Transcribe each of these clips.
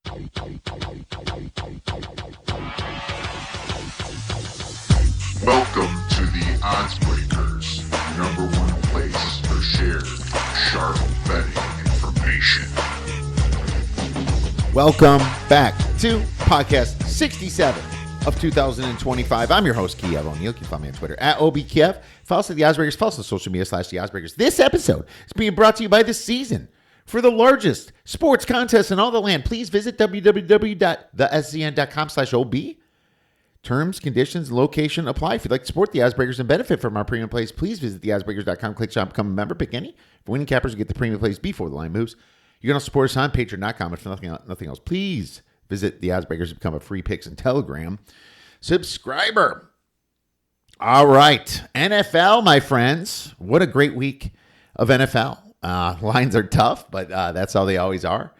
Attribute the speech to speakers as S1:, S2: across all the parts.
S1: Welcome to the Odds Breakers, number one place for shared, sharp betting information.
S2: Welcome back to podcast 67 of 2025. I'm your host, Kiev O'Neill. You can find me on Twitter at OBKiev. Follow us at the Oddsbreakers. Follow us on social media / the Oddsbreakers. This episode is being brought to you by The Season. For the largest sports contest in all the land, please visit www.thescn.com/OB. Terms, conditions, location apply. If you'd like to support the Oddsbreakers and benefit from our premium plays, please visit theoddsbreakers.com, click shop, become a member, pick any. For winning cappers, you get the premium plays before the line moves. You can also support us on Patreon.com. If nothing else, please visit the Oddsbreakers to become a free Picks and Telegram subscriber. All right, NFL, my friends. What a great week of NFL. Lines are tough, but that's how they always are.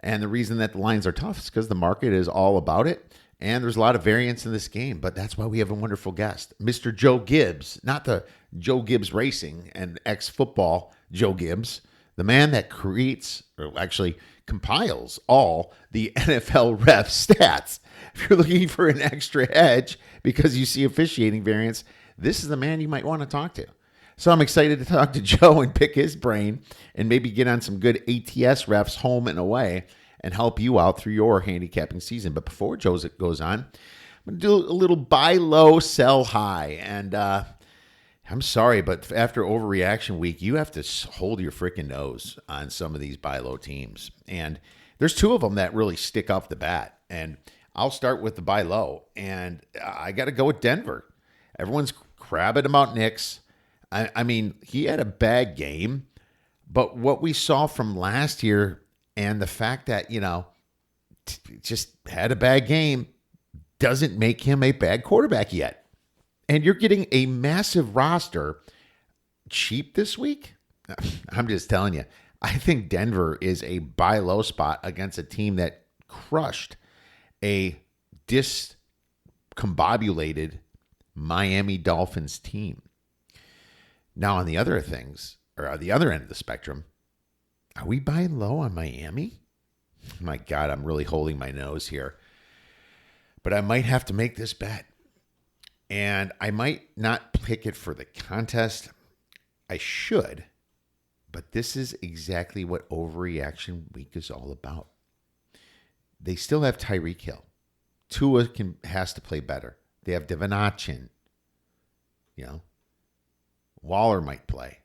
S2: And the reason that the lines are tough is because the market is all about it. And there's a lot of variance in this game, but that's why we have a wonderful guest, Mr. Joe Gibbs, not the Joe Gibbs Racing and ex-football Joe Gibbs, the man that creates, or actually compiles all the NFL ref stats. If you're looking for an extra edge because you see officiating variance, this is the man you might want to talk to. So I'm excited to talk to Joe and pick his brain and maybe get on some good ATS refs home and away and help you out through your handicapping season. But before Joe goes on, I'm going to do a little buy low, sell high. And I'm sorry, but after overreaction week, you have to hold your freaking nose on some of these buy low teams. And there's two of them that really stick off the bat. And I'll start with the buy low. And I got to go with Denver. Everyone's crabbing about Knicks. I mean, he had a bad game. But what we saw from last year and the fact that, just had a bad game doesn't make him a bad quarterback yet. And you're getting a massive roster cheap this week. I'm just telling you, I think Denver is a buy low spot against a team that crushed a discombobulated Miami Dolphins team. Now, on the other things, or on the other end of the spectrum, are we buying low on Miami? My God, I'm really holding my nose here. But I might have to make this bet. And I might not pick it for the contest. I should. But this is exactly what overreaction week is all about. They still have Tyreek Hill. Tua has to play better. They have Divinachin. Waller might play.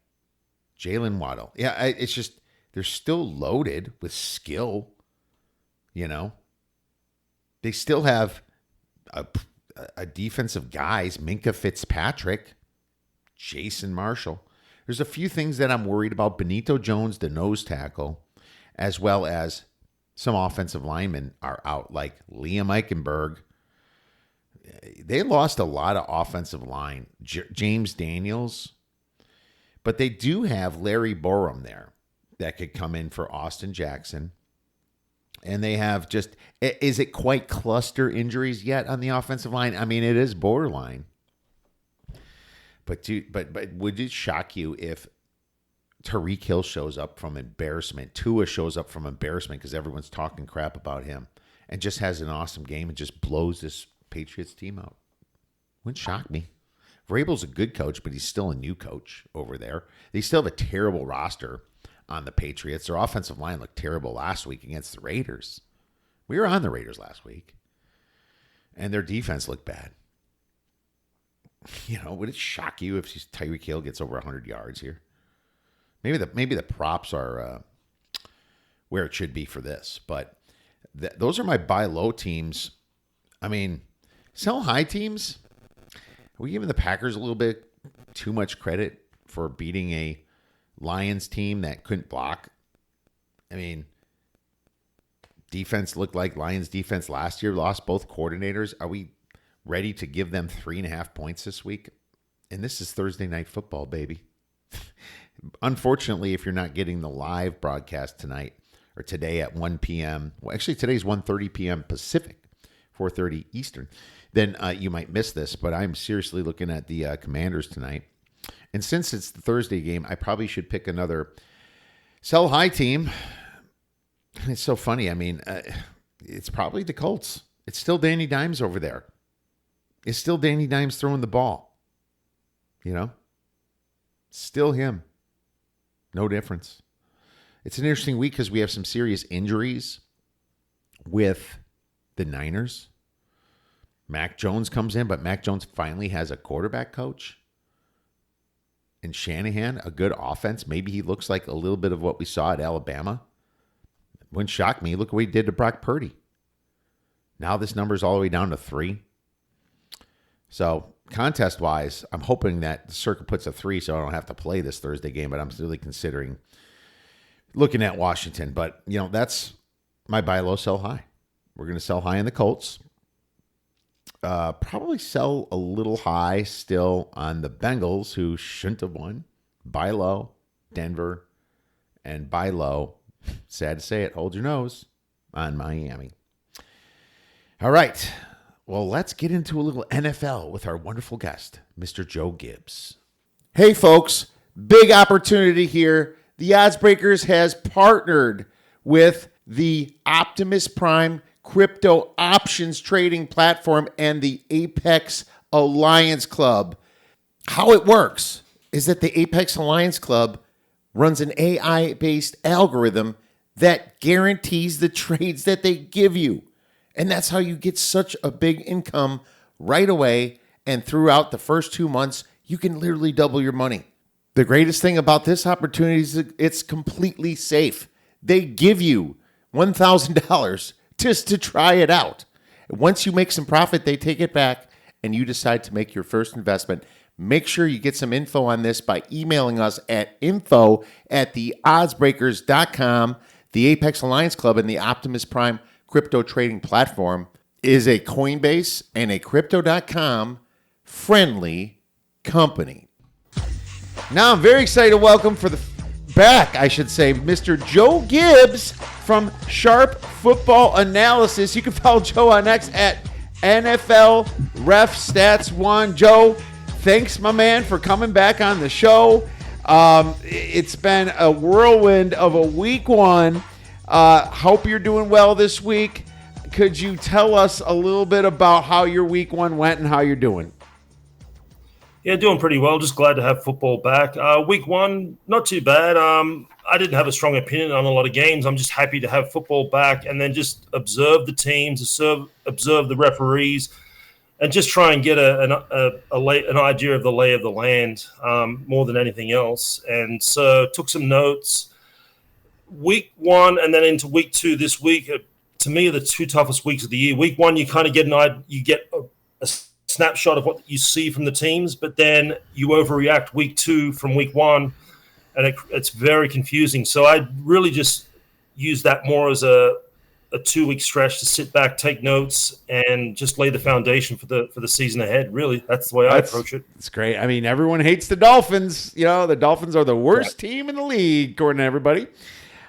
S2: Jalen Waddle. Yeah, it's just, they're still loaded with skill, They still have a defensive guys, Minka Fitzpatrick, Jason Marshall. There's a few things that I'm worried about. Benito Jones, the nose tackle, as well as some offensive linemen are out, like Liam Eichenberg. They lost a lot of offensive line. James Daniels. But they do have Larry Borum there that could come in for Austin Jackson. And they have just, is it quite cluster injuries yet on the offensive line? I mean, it is borderline. But would it shock you if Tyreek Hill shows up from embarrassment, Tua shows up from embarrassment because everyone's talking crap about him, and just has an awesome game and just blows this Patriots team out? Wouldn't shock me. Vrabel's a good coach, but he's still a new coach over there. They still have a terrible roster on the Patriots. Their offensive line looked terrible last week against the Raiders. We were on the Raiders last week. And their defense looked bad. Would it shock you if Tyreek Hill gets over 100 yards here? Maybe the props are where it should be for this. But those are my buy low teams. I mean, sell high teams. Are we giving the Packers a little bit too much credit for beating a Lions team that couldn't block? I mean, defense looked like Lions defense last year, lost both coordinators. Are we ready to give them 3.5 points this week? And this is Thursday Night Football, baby. Unfortunately, if you're not getting the live broadcast tonight or today at 1 p.m., well, actually today's 1:30 p.m. Pacific, 4:30 Eastern, then you might miss this. But I'm seriously looking at the Commanders tonight. And since it's the Thursday game, I probably should pick another sell high team. It's so funny. I mean, it's probably the Colts. It's still Danny Dimes over there. It's still Danny Dimes throwing the ball. Still him. No difference. It's an interesting week because we have some serious injuries with the Niners. Mac Jones comes in, but Mac Jones finally has a quarterback coach. And Shanahan, a good offense. Maybe he looks like a little bit of what we saw at Alabama. Wouldn't shock me. Look what he did to Brock Purdy. Now this number's all the way down to 3. So contest-wise, I'm hoping that the circuit puts a 3 so I don't have to play this Thursday game, but I'm really considering looking at Washington. But, that's my buy low, sell high. We're going to sell high in the Colts. Probably sell a little high still on the Bengals, who shouldn't have won. Buy low, Denver, and buy low, sad to say it, hold your nose, on Miami. All right. Well, let's get into a little NFL with our wonderful guest, Mr. Joe Gibbs. Hey, folks, big opportunity here. The Oddsbreakers has partnered with the Optimus Prime crypto options trading platform and the Apex Alliance Club. How it works is that the Apex Alliance Club runs an AI-based algorithm that guarantees the trades that they give you. And that's how you get such a big income right away. And throughout the first 2 months, you can literally double your money. The greatest thing about this opportunity is it's completely safe. They give you $1,000 just to try it out. Once you make some profit, they take it back and you decide to make your first investment. Make sure you get some info on this by emailing us at info@theoddsbreakers.com. The Apex Alliance Club and the Optimus Prime crypto trading platform is a Coinbase and a Crypto.com friendly company. Now I'm very excited to welcome back, Mr. Joe Gibbs from Sharp Football Analysis. You can follow Joe on X at NFL Ref Stats 1. Joe, thanks, my man, for coming back on the show. It's been a whirlwind of a week 1. Hope you're doing well this week. Could you tell us a little bit about how your week 1 went and how you're doing?
S3: Yeah, doing pretty well. Just glad to have football back. Week 1, not too bad. I didn't have a strong opinion on a lot of games. I'm just happy to have football back and then just observe the teams, observe the referees, and just try and get an idea of the lay of the land more than anything else. And so took some notes. Week 1 and then into week 2 this week, to me, are the 2 toughest weeks of the year. Week 1, you kind of get a snapshot of what you see from the teams, but then you overreact week 2 from week 1, and it's very confusing. So I really just use that more as a 2-week stretch to sit back, take notes, and just lay the foundation for the season ahead. Really, that's the way I approach it. It's
S2: great. I mean, everyone hates the Dolphins. The Dolphins are the worst team in the league, according to everybody.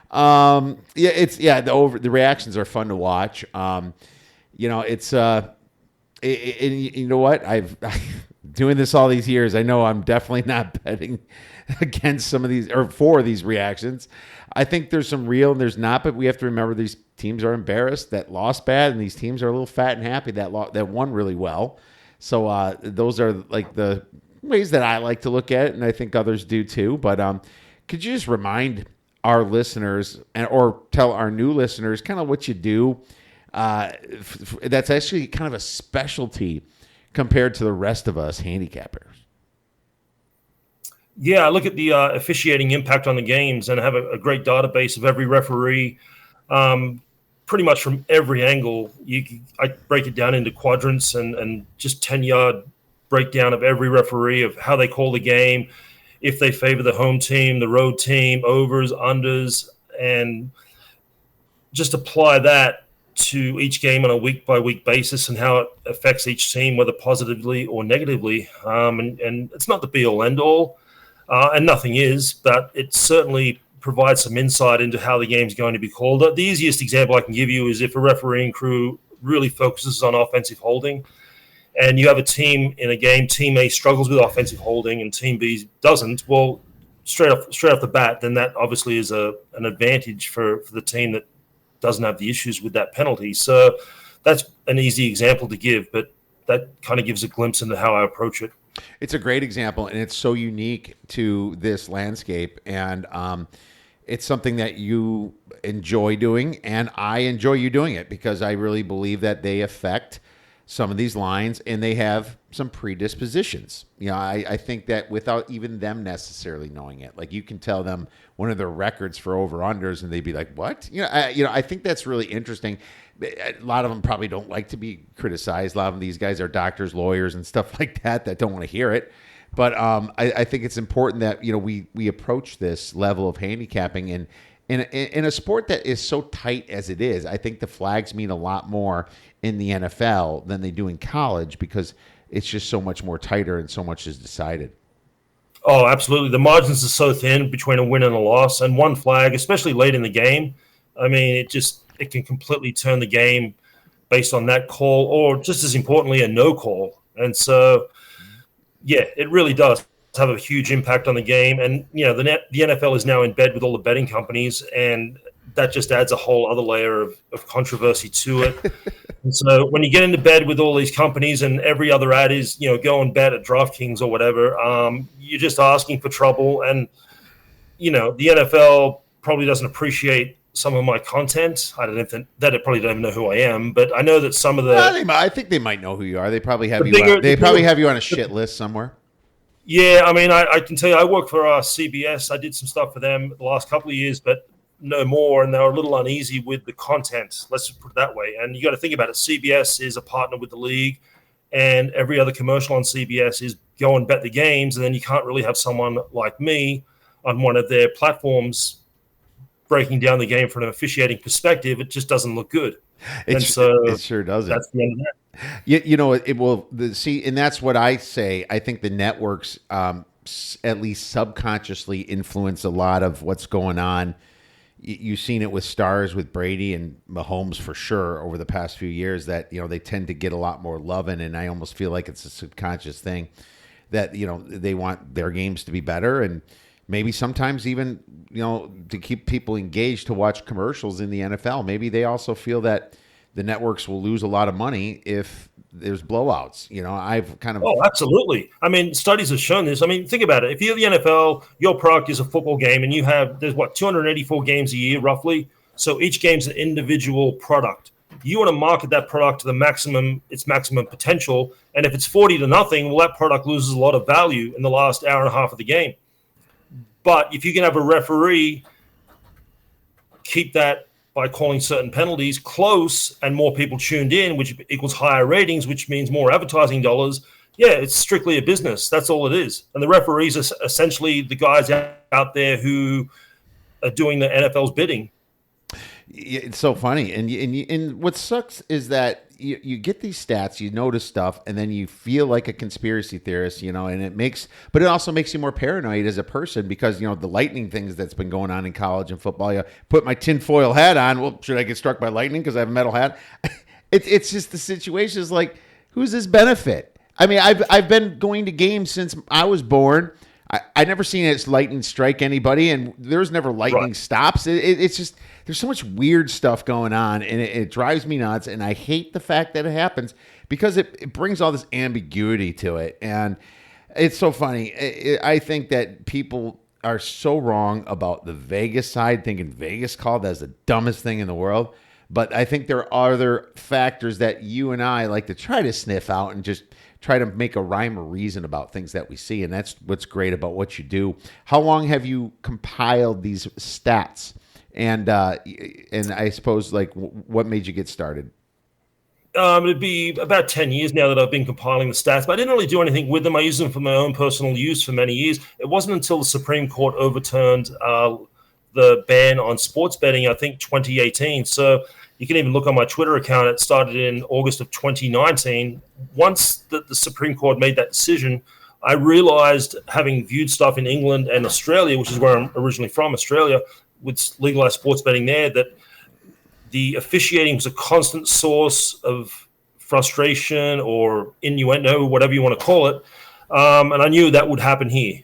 S2: The reactions are fun to watch. You know what? I've doing this all these years. I know I'm definitely not betting against some of these or for these reactions. I think there's some real and there's not, but we have to remember these teams are embarrassed that lost bad, and these teams are a little fat and happy that won really well. So those are like the ways that I like to look at it, and I think others do too. But could you just remind our listeners or tell our new listeners kind of what you do? That's actually kind of a specialty compared to the rest of us handicappers.
S3: Yeah, I look at the officiating impact on the games and have a great database of every referee, pretty much from every angle. I break it down into quadrants and just 10-yard breakdown of every referee of how they call the game, if they favor the home team, the road team, overs, unders, and just apply that to each game on a week-by-week basis and how it affects each team, whether positively or negatively. And it's not the be-all, end-all, and nothing is, but it certainly provides some insight into how the game's going to be called. The easiest example I can give you is if a refereeing crew really focuses on offensive holding, and you have a team in a game, Team A struggles with offensive holding and Team B doesn't, well, straight off the bat, then that obviously is an advantage for the team that doesn't have the issues with that penalty. So that's an easy example to give, but that kind of gives a glimpse into how I approach it.
S2: It's a great example, and it's so unique to this landscape. And it's something that you enjoy doing, and I enjoy you doing it because I really believe that they affect some of these lines, and they have some predispositions. I think that without even them necessarily knowing it, like you can tell them one of their records for over-unders, and they'd be like, what? I think that's really interesting. A lot of them probably don't like to be criticized. A lot of these guys are doctors, lawyers, and stuff like that don't want to hear it. But I think it's important that we approach this level of handicapping, and in a sport that is so tight as it is. I think the flags mean a lot more in the NFL than they do in college because it's just so much more tighter and so much is decided.
S3: Oh, absolutely. The margins are so thin between a win and a loss, and one flag, especially late in the game. I mean, it can completely turn the game based on that call, or just as importantly, a no call. And so, yeah, it really does have a huge impact on the game. And, the NFL is now in bed with all the betting companies, and that just adds a whole other layer of controversy to it. And so when you get into bed with all these companies and every other ad is, go and bet at DraftKings or whatever, you're just asking for trouble. And, the NFL probably doesn't appreciate some of my content. I don't know if they probably don't even know who I am, but I know that some of the...
S2: I think they might know who you are. They probably have have you on a shit list somewhere.
S3: Yeah, I mean, I can tell you, I work for CBS. I did some stuff for them the last couple of years, but no more, and they were a little uneasy with the content. Let's just put it that way. And you got to think about it. CBS is a partner with the league, and every other commercial on CBS is go and bet the games, and then you can't really have someone like me on one of their platforms breaking down the game from an officiating perspective. It just doesn't look good.
S2: It sure doesn't.
S3: That's the end of that.
S2: It will see, and that's what I say. I think the networks, at least subconsciously, influence a lot of what's going on. You've seen it with stars, with Brady and Mahomes for sure over the past few years. That they tend to get a lot more loving, and I almost feel like it's a subconscious thing that they want their games to be better, and maybe sometimes even to keep people engaged to watch commercials in the NFL. Maybe they also feel that the networks will lose a lot of money if there's blowouts. I've kind of...
S3: Oh, absolutely. I mean, studies have shown this. I mean, think about it. If you're the NFL, your product is a football game, and there's 284 games a year, roughly. So each game's an individual product. You want to market that product to its maximum potential. And if it's 40-0, well, that product loses a lot of value in the last hour and a half of the game. But if you can have a referee keep that by calling certain penalties close and more people tuned in, which equals higher ratings, which means more advertising dollars. Yeah, it's strictly a business. That's all it is. And the referees are essentially the guys out there who are doing the NFL's bidding.
S2: It's so funny. And what sucks is that you get these stats, you notice stuff, and then you feel like a conspiracy theorist, and but it also makes you more paranoid as a person because, the lightning things that's been going on in college and football. You put my tinfoil hat on. Well, should I get struck by lightning because I have a metal hat? It's just the situation is like, who's this benefit? I mean, I've been going to games since I was born. I never seen it lightning strike anybody, and there's never lightning stops. It's just, there's so much weird stuff going on, and it drives me nuts, and I hate the fact that it happens because it brings all this ambiguity to it, and it's so funny. I think that people are so wrong about the Vegas side, thinking Vegas called that's the dumbest thing in the world, but I think there are other factors that you and I like to try to sniff out and just try to make a rhyme or reason about things that we see. And that's what's great about what you do. How long have you compiled these stats? And I suppose, what made you get started?
S3: It'd be about 10 years now that I've been compiling the stats, but I didn't really do anything with them. I used them for my own personal use for many years. It wasn't until the Supreme Court overturned the ban on sports betting, I think 2018. So you can even look on my Twitter account. It started in August of 2019. Once the Supreme Court made that decision, I realized, having viewed stuff in England and Australia, which is where I'm originally from, Australia, with legalized sports betting there, that the officiating was a constant source of frustration or innuendo, whatever you want to call it. And I knew that would happen here.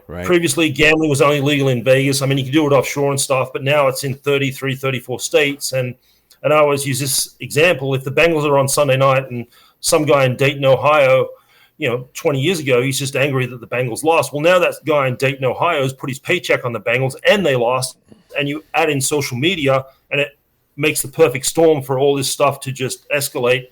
S2: Right.
S3: Previously gambling was only legal in Vegas. I mean, you can do it offshore and stuff, but now it's in 33, 34 states. And I always use this example. If the Bengals are on Sunday night and some guy in Dayton, Ohio, 20 years ago, he's just angry that the Bengals lost. Well, now that guy in Dayton, Ohio has put his paycheck on the Bengals and they lost. And you add in social media and it makes the perfect storm for all this stuff to just escalate.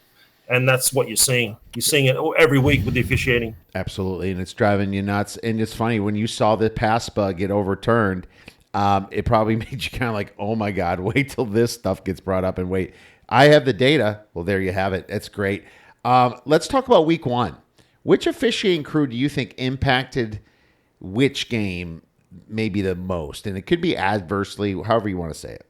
S3: And that's what you're seeing. You're seeing it every week with the officiating.
S2: Absolutely, and it's driving you nuts. And it's funny, when you saw the pass bug get overturned, it probably made you kind of like, oh my God, wait till this stuff gets brought up and wait. I have the data. Well, there you have it. That's great. Let's talk about week one. Which officiating crew do you think impacted which game maybe the most? And it could be adversely, however you want to say it.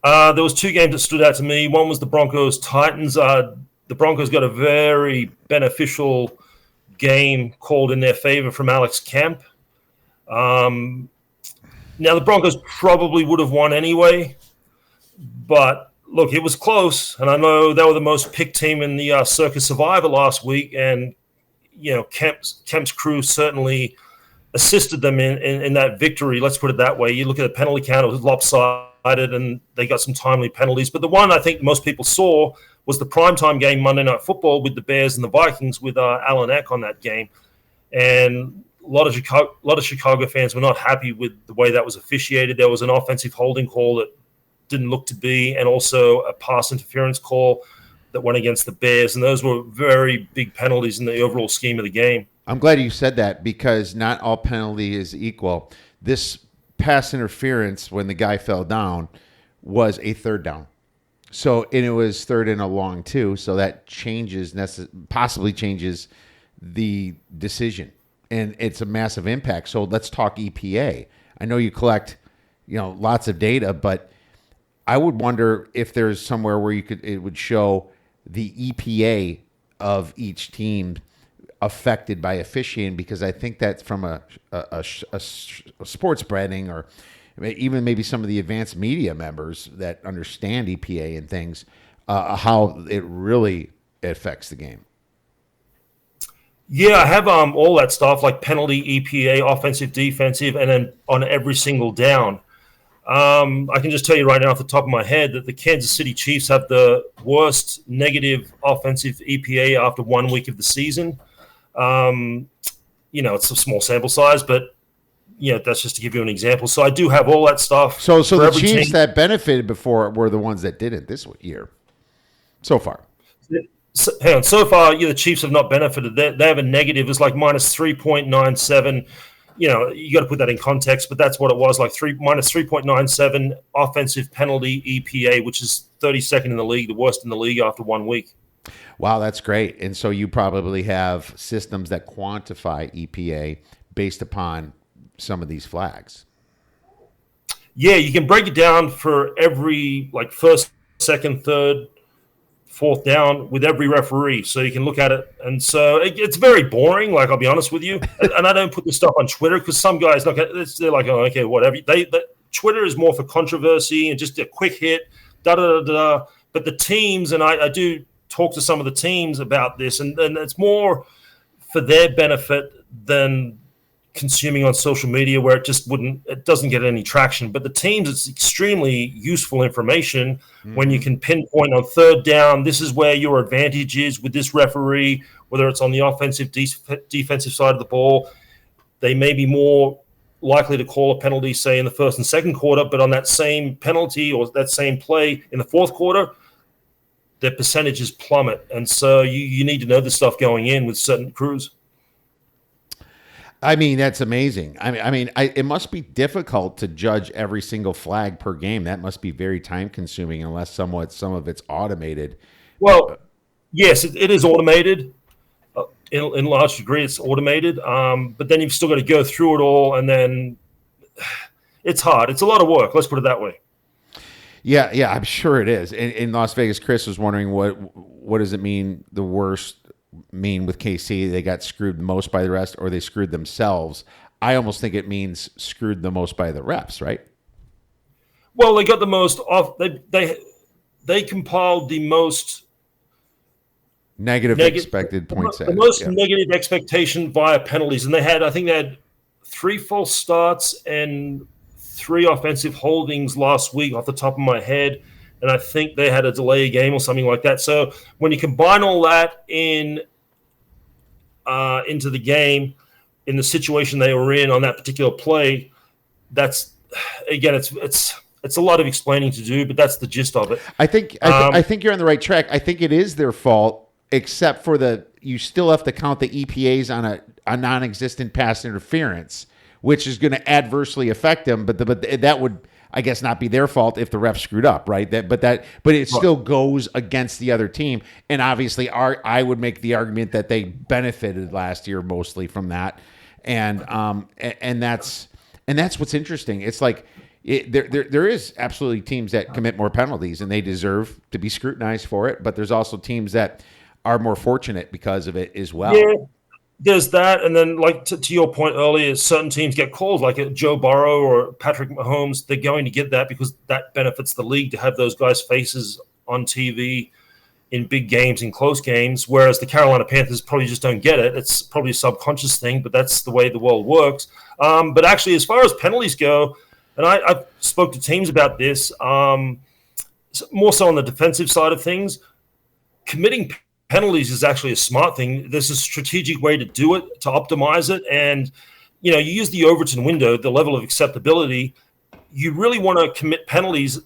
S3: There was two games that stood out to me. One was the Broncos-Titans. The Broncos got a very beneficial game called in their favor from Alex Kemp. Now, the Broncos probably would have won anyway, but look, it was close, and I know they were the most picked team in the Circus Survivor last week, and Kemp's crew certainly assisted them in that victory. Let's put it that way. You look at the penalty count; it was lopsided, and they got some timely penalties. But the one I think most people saw was the primetime game Monday Night Football with the Bears and the Vikings with Alan Eck on that game. And a lot of Chicago fans were not happy with the way that was officiated. There was an offensive holding call that didn't look to be, and also a pass interference call that went against the Bears. And those were very big penalties in the overall scheme of the game.
S2: I'm glad you said that, because not all penalty is equal. This pass interference, when the guy fell down, was a third down. So, and it was third and a long too. So that possibly changes the decision, and it's a massive impact. So let's talk EPA. I know you collect, lots of data, but I would wonder if there's somewhere where it would show the EPA of each team affected by officiating, because I think that's from a sports betting, or even maybe some of the advanced media members that understand EPA and things, how it really affects the game.
S3: Yeah, I have all that stuff like penalty, EPA, offensive, defensive, and then on every single down. I can just tell you right now off the top of my head that the Kansas City Chiefs have the worst negative offensive EPA after 1 week of the season. It's a small sample size, but that's just to give you an example. So I do have all that stuff.
S2: So the Chiefs that benefited before were the ones that didn't this year, so far.
S3: So far, the Chiefs have not benefited. They have a negative. It's like minus 3.97. You got to put that in context, but that's what it was, like minus 3.97 offensive penalty EPA, which is 32nd in the league, the worst in the league after 1 week.
S2: Wow, that's great. And so you probably have systems that quantify EPA based upon some of these flags.
S3: Yeah, you can break it down for every first, second, third, fourth down with every referee, so you can look at it. And so it's very boring, I'll be honest with you. And I don't put this stuff on Twitter because some guys they're like, oh, okay, whatever. Twitter is more for controversy and just a quick hit, da-da-da-da. But the teams, and I do talk to some of the teams about this, and it's more for their benefit than consuming on social media, where it doesn't get any traction. But the teams, it's extremely useful information when you can pinpoint on third down, this is where your advantage is with this referee, whether it's on the offensive, defensive side of the ball. They may be more likely to call a penalty, say, in the first and second quarter, but on that same penalty or that same play in the fourth quarter, their percentages plummet. And so you need to know this stuff going in with certain crews.
S2: I mean, that's amazing. It must be difficult to judge every single flag per game. That must be very time consuming, unless some of it's automated.
S3: Well, yes, it is automated. In large degree, it's automated. But then you've still got to go through it all, and then it's hard. It's a lot of work. Let's put it that way.
S2: Yeah, I'm sure it is. In Las Vegas, Chris was wondering what does it mean, the worst mean with KC? They got screwed most by the rest, or they screwed themselves? I almost think it means screwed the most by the refs, right?
S3: Well, they got the most off. They compiled the most
S2: Negative expected points.
S3: The most negative expectation via penalties, and I think they had 3 false starts and 3 offensive holdings last week off the top of my head, and I think they had a delay game or something like that. So when you combine all that into the game, in the situation they were in on that particular play, that's again, it's a lot of explaining to do, but that's the gist of it.
S2: I think you're on the right track. I think it is their fault, except for you still have to count the EPAs on a non-existent pass interference, which is going to adversely affect them. But that would, I guess, not be their fault if the ref screwed up, right? But it still goes against the other team. And obviously, I would make the argument that they benefited last year mostly from that, and that's what's interesting. It's like there is absolutely teams that commit more penalties and they deserve to be scrutinized for it. But there's also teams that are more fortunate because of it as well.
S3: Yeah. There's that, and then like to your point earlier, certain teams get calls like Joe Burrow or Patrick Mahomes. They're going to get that because that benefits the league to have those guys' faces on TV in big games, in close games, whereas the Carolina Panthers probably just don't get it. It's probably a subconscious thing, but that's the way the world works. But actually, as far as penalties go, and I've spoke to teams about this, more so on the defensive side of things, committing penalties is actually a smart thing. There's a strategic way to do it, to optimize it. And, you use the Overton window, the level of acceptability. You really want to commit penalties.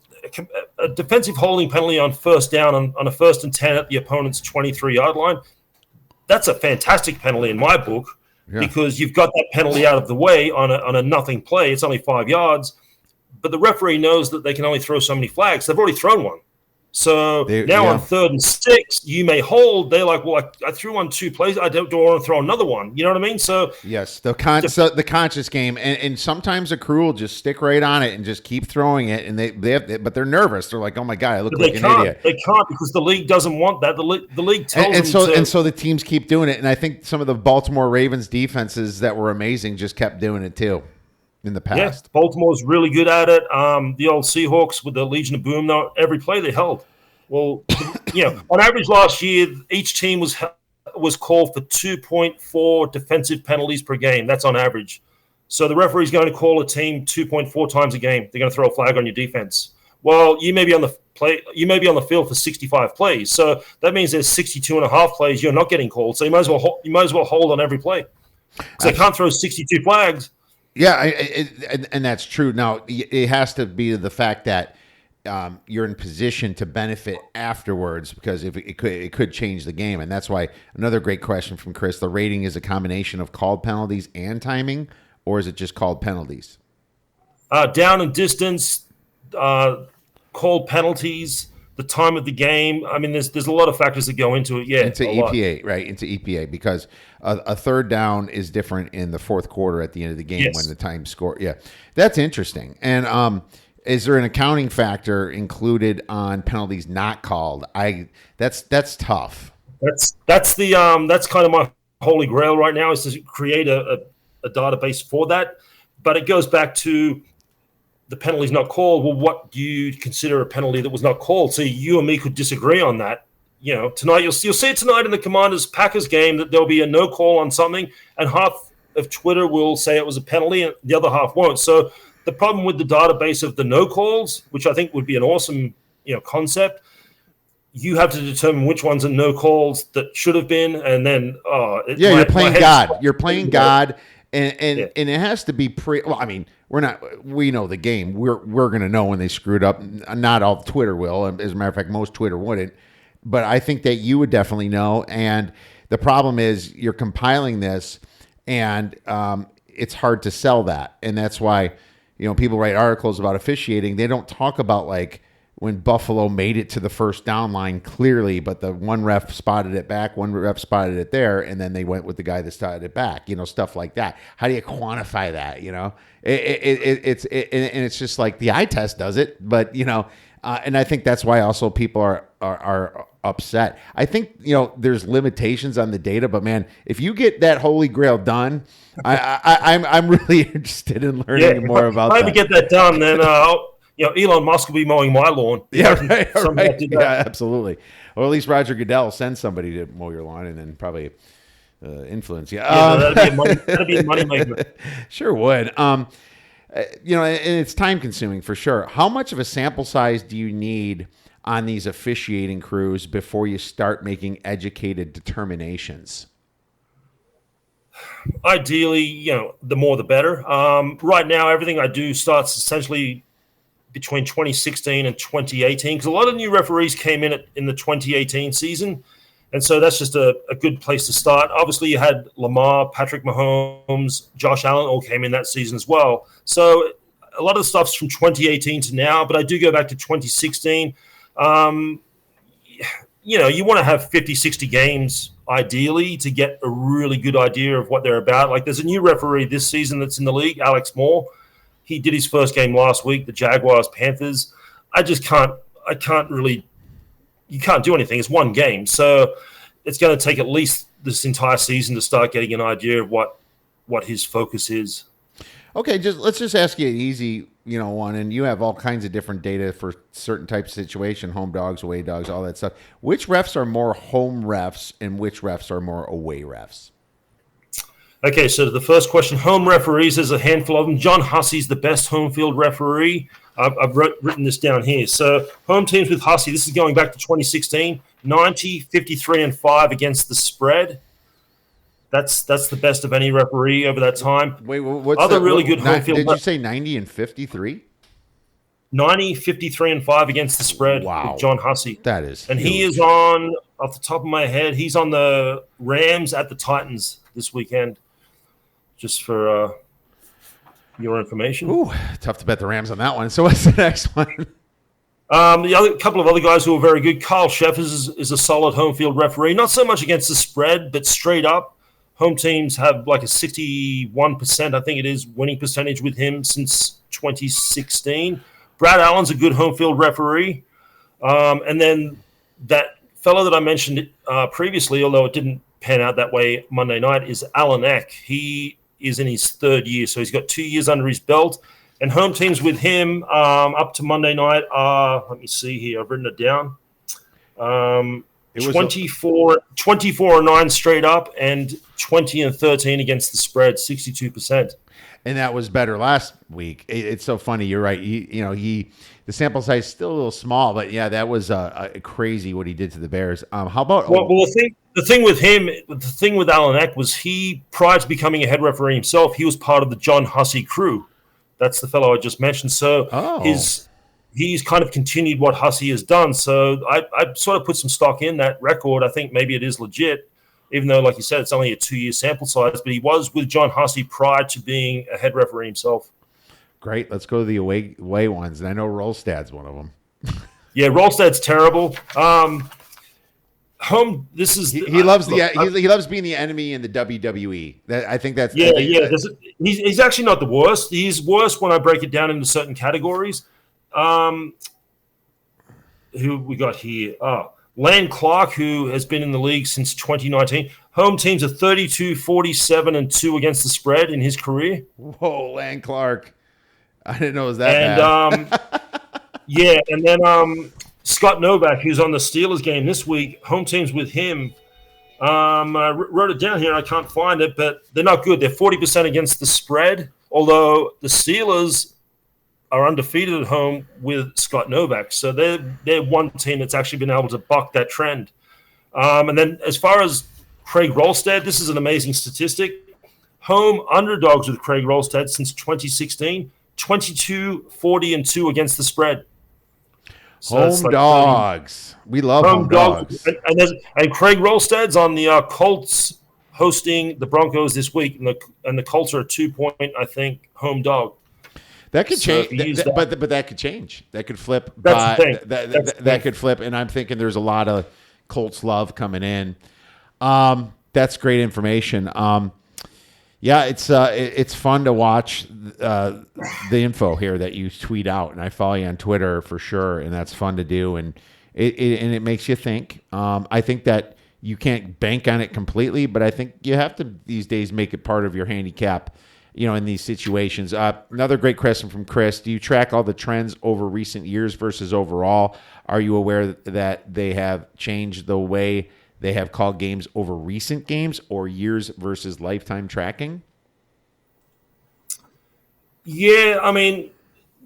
S3: A defensive holding penalty on first down on a 1st and 10 at the opponent's 23-yard line, that's a fantastic penalty in my book because you've got that penalty out of the way on a nothing play. It's only 5 yards. But the referee knows that they can only throw so many flags. They've already thrown one. So now on 3rd and 6, you may hold. They're like, well, I threw on 2 plays. I don't want to throw another one. You know what I mean? So
S2: yes, the conscious game, and sometimes a crew will just stick right on it and just keep throwing it, and they have, but they're nervous. They're like, oh my god, I look like an idiot.
S3: They can't because the league doesn't want that. The league tells
S2: and so the teams keep doing it, and I think some of the Baltimore Ravens defenses that were amazing just kept doing it too. In the past,
S3: yeah, Baltimore's really good at it. The old Seahawks with the Legion of Boom, now every play they held. Well, on average last year, each team was called for 2.4 defensive penalties per game. That's on average. So the referee's going to call a team 2.4 times a game. They're going to throw a flag on your defense. Well, you may be on the field for 65 plays. So that means there's 62 and a half plays you're not getting called. So you might as well hold on every play. So they can't throw 62 flags.
S2: Yeah, and that's true. Now, it has to be the fact that you're in position to benefit afterwards because if it could change the game. And that's why another great question from Chris, the rating is a combination of called penalties and timing, or is it just called penalties?
S3: Down and distance, called penalties, the time of the game. I mean, there's a lot of factors that go into it. Yeah,
S2: into EPA, right? Into EPA because a 3rd down is different in the 4th quarter at the end of the game when the time score. Yeah, that's interesting. And is there an accounting factor included on penalties not called? That's tough.
S3: That's kind of my holy grail right now is to create a database for that. But it goes back to the penalty's not called. Well, what do you consider a penalty that was not called? So you and me could disagree on that. Tonight you'll see it tonight in the Commanders-Packers game that there'll be a no call on something, and half of Twitter will say it was a penalty, and the other half won't. So the problem with the database of the no calls, which I think would be an awesome concept, you have to determine which ones are no calls that should have been, and then
S2: you're playing God. You're playing God. And it has to be well, I mean, we know the game. We're going to know when they screwed up. Not all Twitter will. As a matter of fact, most Twitter wouldn't. But I think that you would definitely know. And the problem is you're compiling this, and it's hard to sell that. And that's why, people write articles about officiating. They don't talk about like when Buffalo made it to the 1st down line clearly, but the one ref spotted it back, one ref spotted it there, and then they went with the guy that spotted it back, stuff like that. How do you quantify that, It's just like the eye test does it, but, and I think that's why also people are upset. I think, there's limitations on the data, but man, if you get that holy grail done, I'm really interested in learning more about that.
S3: If I get that done, then Elon Musk will be mowing my lawn.
S2: Yeah, right.
S3: Somebody
S2: Right.
S3: did
S2: Yeah,
S3: that.
S2: absolutely. Or at least Roger Goodell sends somebody to mow your lawn and then probably influence you.
S3: Yeah, that'd be a money maker.
S2: Sure would. And it's time consuming for sure. How much of a sample size do you need on these officiating crews before you start making educated determinations?
S3: Ideally, the more the better. Right now, everything I do starts essentially between 2016 and 2018 because a lot of new referees came in the 2018 season. And so that's just a good place to start. Obviously, you had Lamar, Patrick Mahomes, Josh Allen all came in that season as well. So a lot of the stuff's from 2018 to now, but I do go back to 2016. You want to have 50, 60 games ideally to get a really good idea of what they're about. Like there's a new referee this season that's in the league, Alex Moore. He did his first game last week, the Jaguars-Panthers. You can't do anything. It's one game. So it's going to take at least this entire season to start getting an idea of what his focus is.
S2: Okay, let's just ask you an easy, one, and you have all kinds of different data for certain types of situation, home dogs, away dogs, all that stuff. Which refs are more home refs and which refs are more away refs?
S3: Okay, so the first question, home referees, there's a handful of them. John Hussey's the best home field referee. I've written this down here. So home teams with Hussey, this is going back to 2016, 90, 53, and 5 against the spread. That's the best of any referee over that time.
S2: Wait, what's
S3: other really good home field?
S2: Did you say 90 and 53?
S3: 90, 53, and 5 against the spread with John Hussey.
S2: That is
S3: and
S2: huge.
S3: He is on, off the top of my head, he's on the Rams at the Titans this weekend, just for your information.
S2: Ooh, tough to bet the Rams on that one. So what's the next one?
S3: The couple of other guys who are very good, Kyle Sheffers is a solid home field referee. Not so much against the spread, but straight up. Home teams have like a 61%, I think it is, winning percentage with him since 2016. Brad Allen's a good home field referee. And then that fellow that I mentioned previously, although it didn't pan out that way Monday night, is Alan Eck. He is in his third year, so he's got 2 years under his belt. And home teams with him up to Monday night are, let me see here, I've written it down. 24 and 9 straight up and 20 and 13 against the spread, 62%.
S2: And that was better last week. It's so funny. You're right. The sample size is still a little small, but yeah, that was crazy what he did to the Bears. How about?
S3: Well, the thing with him, the thing with Alan Eck was he, prior to becoming a head referee himself, he was part of the John Hussey crew. That's the fellow I just mentioned. So he's kind of continued what Hussey has done. So I sort of put some stock in that record. I think maybe it is legit, even though, like you said, it's only a 2-year sample size. But he was with John Hussey prior to being a head referee himself.
S2: Great. Let's go to the away ones. And I know Rolstad's one of them.
S3: Yeah, Rolstad's terrible. This is
S2: he loves he loves being the enemy in the WWE. I think that's
S3: He's actually not the worst. He's worse when I break it down into certain categories. Who we got here? Lan Clark, who has been in the league since 2019. Home teams are 32, 47, and 2 against the spread in his career.
S2: Whoa, Lan Clark. I didn't know it was that bad.
S3: And then Scott Novak, who's on the Steelers game this week. Home teams with him. I wrote it down here. I can't find it, but they're not good. They're 40% against the spread, although the Steelers are undefeated at home with Scott Novak. So they're one team that's actually been able to buck that trend. And then as far as Craig Rolstad, this is an amazing statistic. Home underdogs with Craig Rolstad since 2016, 22, 40, and 2 against the spread. So
S2: home dogs. We love home dogs.
S3: And Craig Rolstad's on the Colts hosting the Broncos this week, and the Colts are a 2-point, I think, home dog.
S2: That could change, but that could change. That could flip.
S3: That's the thing.
S2: That could flip, and I'm thinking there's a lot of Colts love coming in. That's great information. It's fun to watch the info here that you tweet out, and I follow you on Twitter for sure, and that's fun to do, and it makes you think. I think that you can't bank on it completely, but I think you have to these days make it part of your handicap in these situations. Another great question from Chris. Do you track all the trends over recent years versus overall? Are you aware that they have changed the way they have called games over recent games or years versus lifetime tracking?
S3: Yeah, I mean,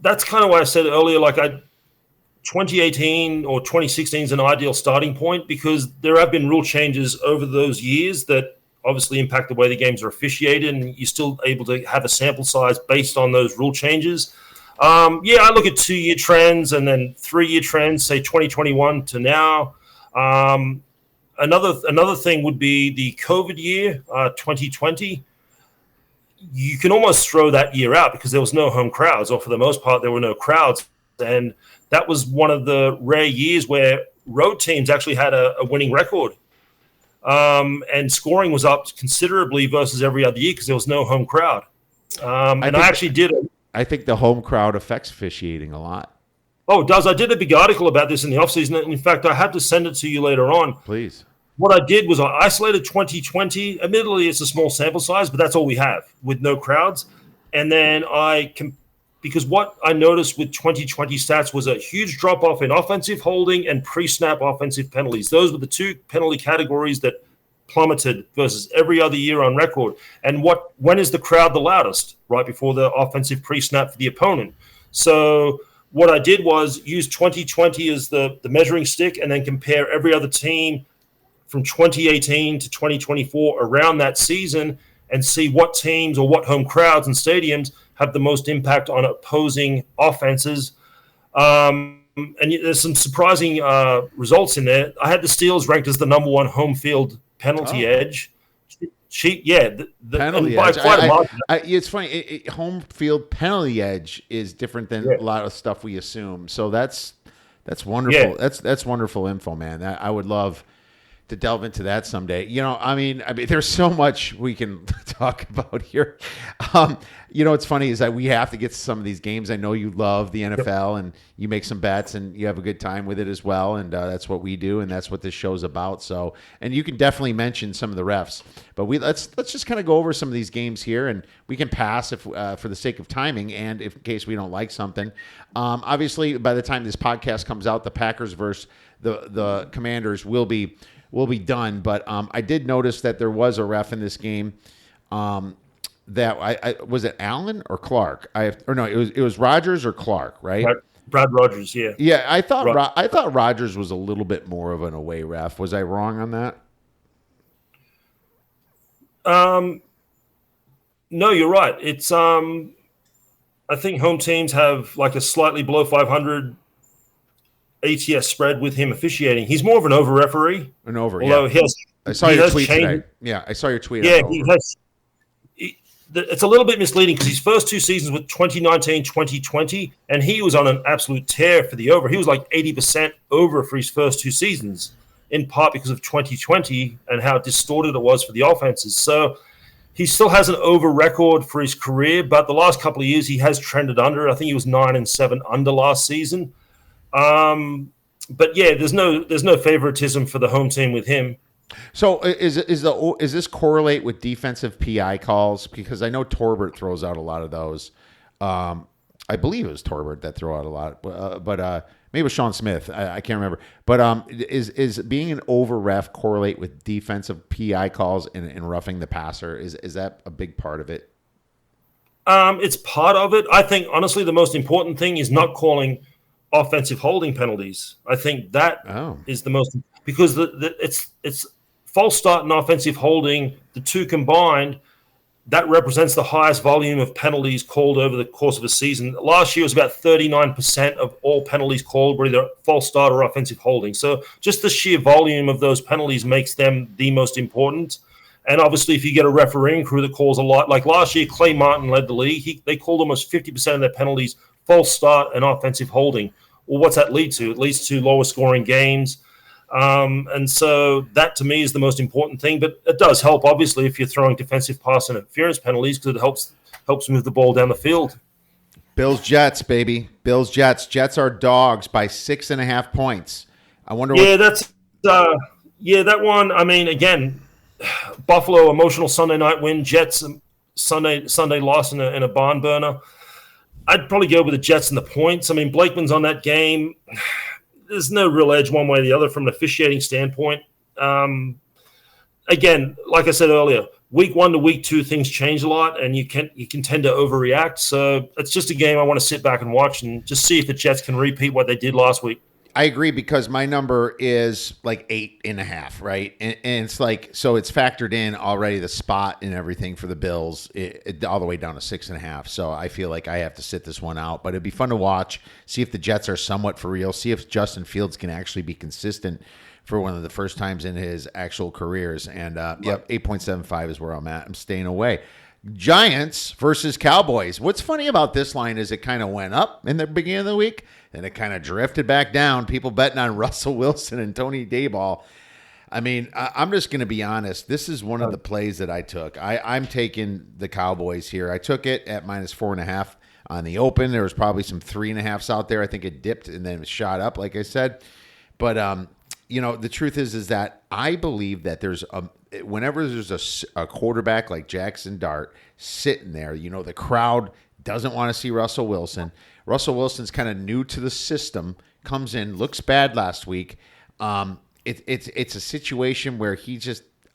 S3: that's kind of why I said earlier, 2018 or 2016 is an ideal starting point because there have been rule changes over those years that obviously impact the way the games are officiated, and you're still able to have a sample size based on those rule changes. I look at 2-year trends and then 3-year trends, say 2021 to now. Another thing would be the COVID year, 2020. You can almost throw that year out because there was no home crowds, or for the most part, there were no crowds. And that was one of the rare years where road teams actually had a winning record. And scoring was up considerably versus every other year because there was no home crowd.
S2: I think the home crowd affects officiating a lot.
S3: Oh, it does. I did a big article about this in the offseason. In fact, I had to send it to you later on.
S2: Please.
S3: What I did was I isolated 2020. Admittedly, it's a small sample size, but that's all we have with no crowds. And then because what I noticed with 2020 stats was a huge drop-off in offensive holding and pre-snap offensive penalties. Those were the two penalty categories that plummeted versus every other year on record. And when is the crowd the loudest? Right before the offensive pre-snap for the opponent. So what I did was use 2020 as the measuring stick and then compare every other team from 2018 to 2024 around that season and see what teams or what home crowds and stadiums have the most impact on opposing offenses. And there's some surprising results in there. I had the Steelers ranked as the number 1 home field penalty edge.
S2: Penalty edge. It's funny. Home field penalty edge is different than a lot of stuff we assume. So that's wonderful. Yeah. That's wonderful info, man. I would love to delve into that someday. I mean, there's so much we can talk about here. What's funny is that we have to get to some of these games. I know you love the NFL and you make some bets and you have a good time with it as well. And that's what we do. And that's what this show's about. So, and you can definitely mention some of the refs, but let's just kind of go over some of these games here and we can pass if for the sake of timing. And if in case we don't like something, obviously by the time this podcast comes out, the Packers versus the Commanders will be done, but I did notice that there was a ref in this game. That I was it Allen or Clark? It was Rogers or Clark, right?
S3: Brad Rogers, yeah.
S2: Yeah, I thought Rogers was a little bit more of an away ref. Was I wrong on that?
S3: No, you're right. It's I think home teams have like a slightly below 500 ATS spread with him officiating. He's more of an over referee.
S2: Although I saw your tweet today. Yeah, I saw your tweet.
S3: Yeah, it's a little bit misleading because his first 2 seasons with 2019, 2020, and he was on an absolute tear for the over. He was like 80% over for his first 2 seasons, in part because of 2020 and how distorted it was for the offenses. So he still has an over record for his career, but the last couple of years he has trended under. I think he was 9-7 under last season. But yeah, there's no favoritism for the home team with him.
S2: So is this correlate with defensive PI calls? Because I know Torbert throws out a lot of those. I believe it was Torbert that threw out a lot, but maybe it was Sean Smith. I can't remember. But is being an over ref correlate with defensive PI calls and roughing the passer? Is that a big part of it?
S3: It's part of it. I think honestly the most important thing is not calling offensive holding penalties. I think that is the most, because it's false start and offensive holding, the two combined, that represents the highest volume of penalties called over the course of a season. Last year was about 39% of all penalties called were either false start or offensive holding. So just the sheer volume of those penalties makes them the most important. And obviously, if you get a refereeing crew that calls a lot, like last year, Clay Martin led the league. They called almost 50% of their penalties false start and offensive holding. Well, what's that lead to? It leads to lower scoring games. And so that to me is the most important thing. But it does help, obviously, if you're throwing defensive pass and interference penalties, because it helps move the ball down the field.
S2: Bills Jets, baby. Bills Jets. Jets are dogs by 6.5 points. I wonder.
S3: That one. I mean, again, Buffalo emotional Sunday night win. Jets Sunday loss in a barn burner. I'd probably go with the Jets and the points. I mean, Blakeman's on that game. There's no real edge one way or the other from an officiating standpoint. Again, like I said earlier, week 1 to week 2, things change a lot, and you can tend to overreact. So it's just a game I want to sit back and watch and just see if the Jets can repeat what they did last week.
S2: I agree, because my number is like 8.5, right? And it's like, so it's factored in already, the spot and everything for the Bills, all the way down to 6.5. So I feel like I have to sit this one out, but it'd be fun to watch, see if the Jets are somewhat for real, see if Justin Fields can actually be consistent for one of the first times in his actual careers. And yep, 8.75 is where I'm at. I'm staying away. Giants versus Cowboys. What's funny about this line is it kind of went up in the beginning of the week, and it kind of drifted back down. People betting on Russell Wilson and Tony Dayball. I mean, I'm just going to be honest. This is one of the plays that I took. I'm taking the Cowboys here. I took it at -4.5 on the open. There was probably some 3.5s out there. I think it dipped and then it shot up, like I said. But the truth is that I believe that whenever there's a quarterback like Jackson Dart sitting there, the crowd doesn't want to see Russell Wilson. Russell Wilson's kind of new to the system, comes in, looks bad last week. It's a situation where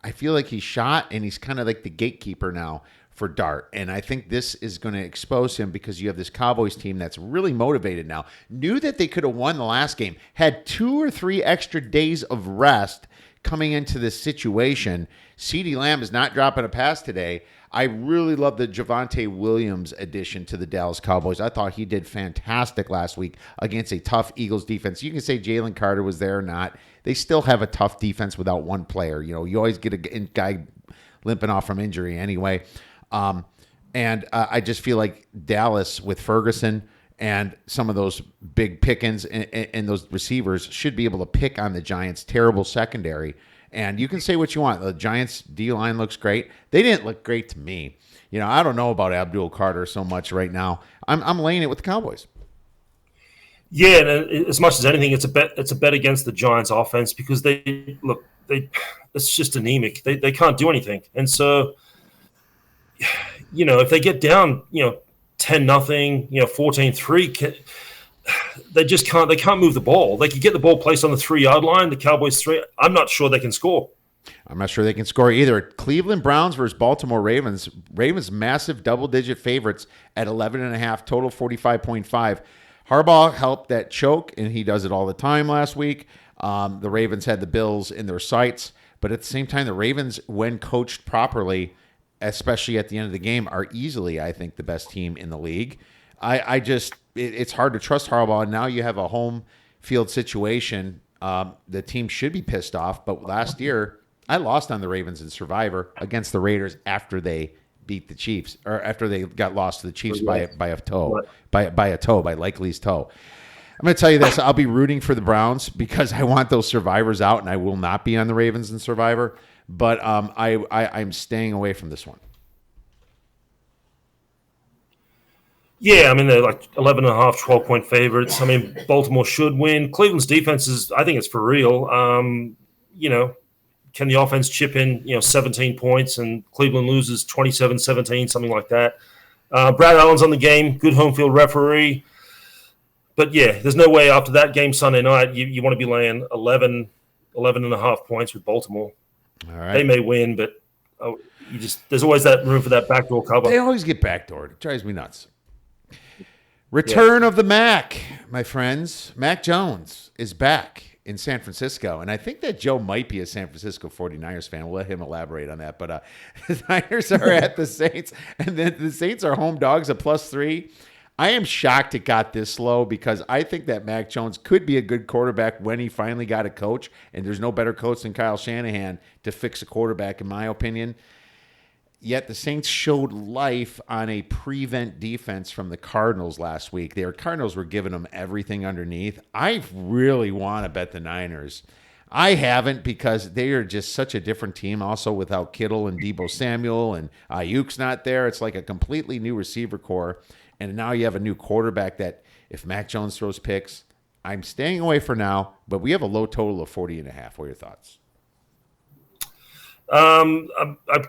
S2: I feel like he's shot, and he's kind of like the gatekeeper now for Dart. And I think this is going to expose him, because you have this Cowboys team that's really motivated now. Knew that they could have won the last game, had 2 or 3 extra days of rest coming into this situation. CeeDee Lamb is not dropping a pass today. I really love the Javonte Williams addition to the Dallas Cowboys. I thought he did fantastic last week against a tough Eagles defense. You can say Jalen Carter was there or not. They still have a tough defense without one player. You always get a guy limping off from injury anyway. And I just feel like Dallas with Ferguson and some of those big pickings and those receivers should be able to pick on the Giants' terrible secondary. And you can say what you want. The Giants' D-line looks great. They didn't look great to me. I don't know about Abdul Carter so much right now. I'm laying it with the Cowboys.
S3: Yeah, and as much as anything, it's a bet against the Giants' offense, because it's just anemic. They can't do anything. And so, if they get down, 10-0, 14-3, they just can't. They can't move the ball. They could get the ball placed on the 3-yard line. The Cowboys 3. I'm not sure they can score.
S2: I'm not sure they can score either. Cleveland Browns versus Baltimore Ravens. Ravens massive double-digit favorites at 11.5. Total 45.5. Harbaugh helped that choke, and he does it all the time last week. The Ravens had the Bills in their sights, but at the same time, the Ravens, when coached properly, especially at the end of the game, are easily, I think, the best team in the league. It's hard to trust Harbaugh. Now you have a home field situation. The team should be pissed off, but last year I lost on the Ravens in Survivor against the Raiders after they beat the Chiefs, or after they got lost to the Chiefs by a toe, by Likely's toe. I'm going to tell you this. I'll be rooting for the Browns because I want those Survivors out, and I will not be on the Ravens in Survivor. But I'm staying away from this one.
S3: Yeah, I mean, they're like 11.5, 12-point favorites. I mean, Baltimore should win. Cleveland's defense I think it's for real. Can the offense chip in, 17 points and Cleveland loses 27-17, something like that? Brad Allen's on the game, good home field referee. But, yeah, there's no way after that game Sunday night you want to be laying 11.5 points with Baltimore.
S2: All right.
S3: They may win, but there's always that room for that backdoor cover.
S2: They always get backdoored. It drives me nuts. Return of the Mac, my friends. Mac Jones is back in San Francisco, and I think that Joe might be a San Francisco 49ers fan. We'll let him elaborate on that. But the Niners are at the Saints, and then the Saints are home dogs at +3. I am shocked it got this low because I think that Mac Jones could be a good quarterback when he finally got a coach, and there's no better coach than Kyle Shanahan to fix a quarterback, in my opinion. Yet the Saints showed life on a prevent defense from the Cardinals last week. Their Cardinals were giving them everything underneath. I really want to bet the Niners. I haven't because they are just such a different team. Also without Kittle and Deebo Samuel and Ayuk's not there. It's like a completely new receiver core. And now you have a new quarterback that if Mac Jones throws picks, I'm staying away for now. But we have a low total of 40.5. What are your thoughts?
S3: I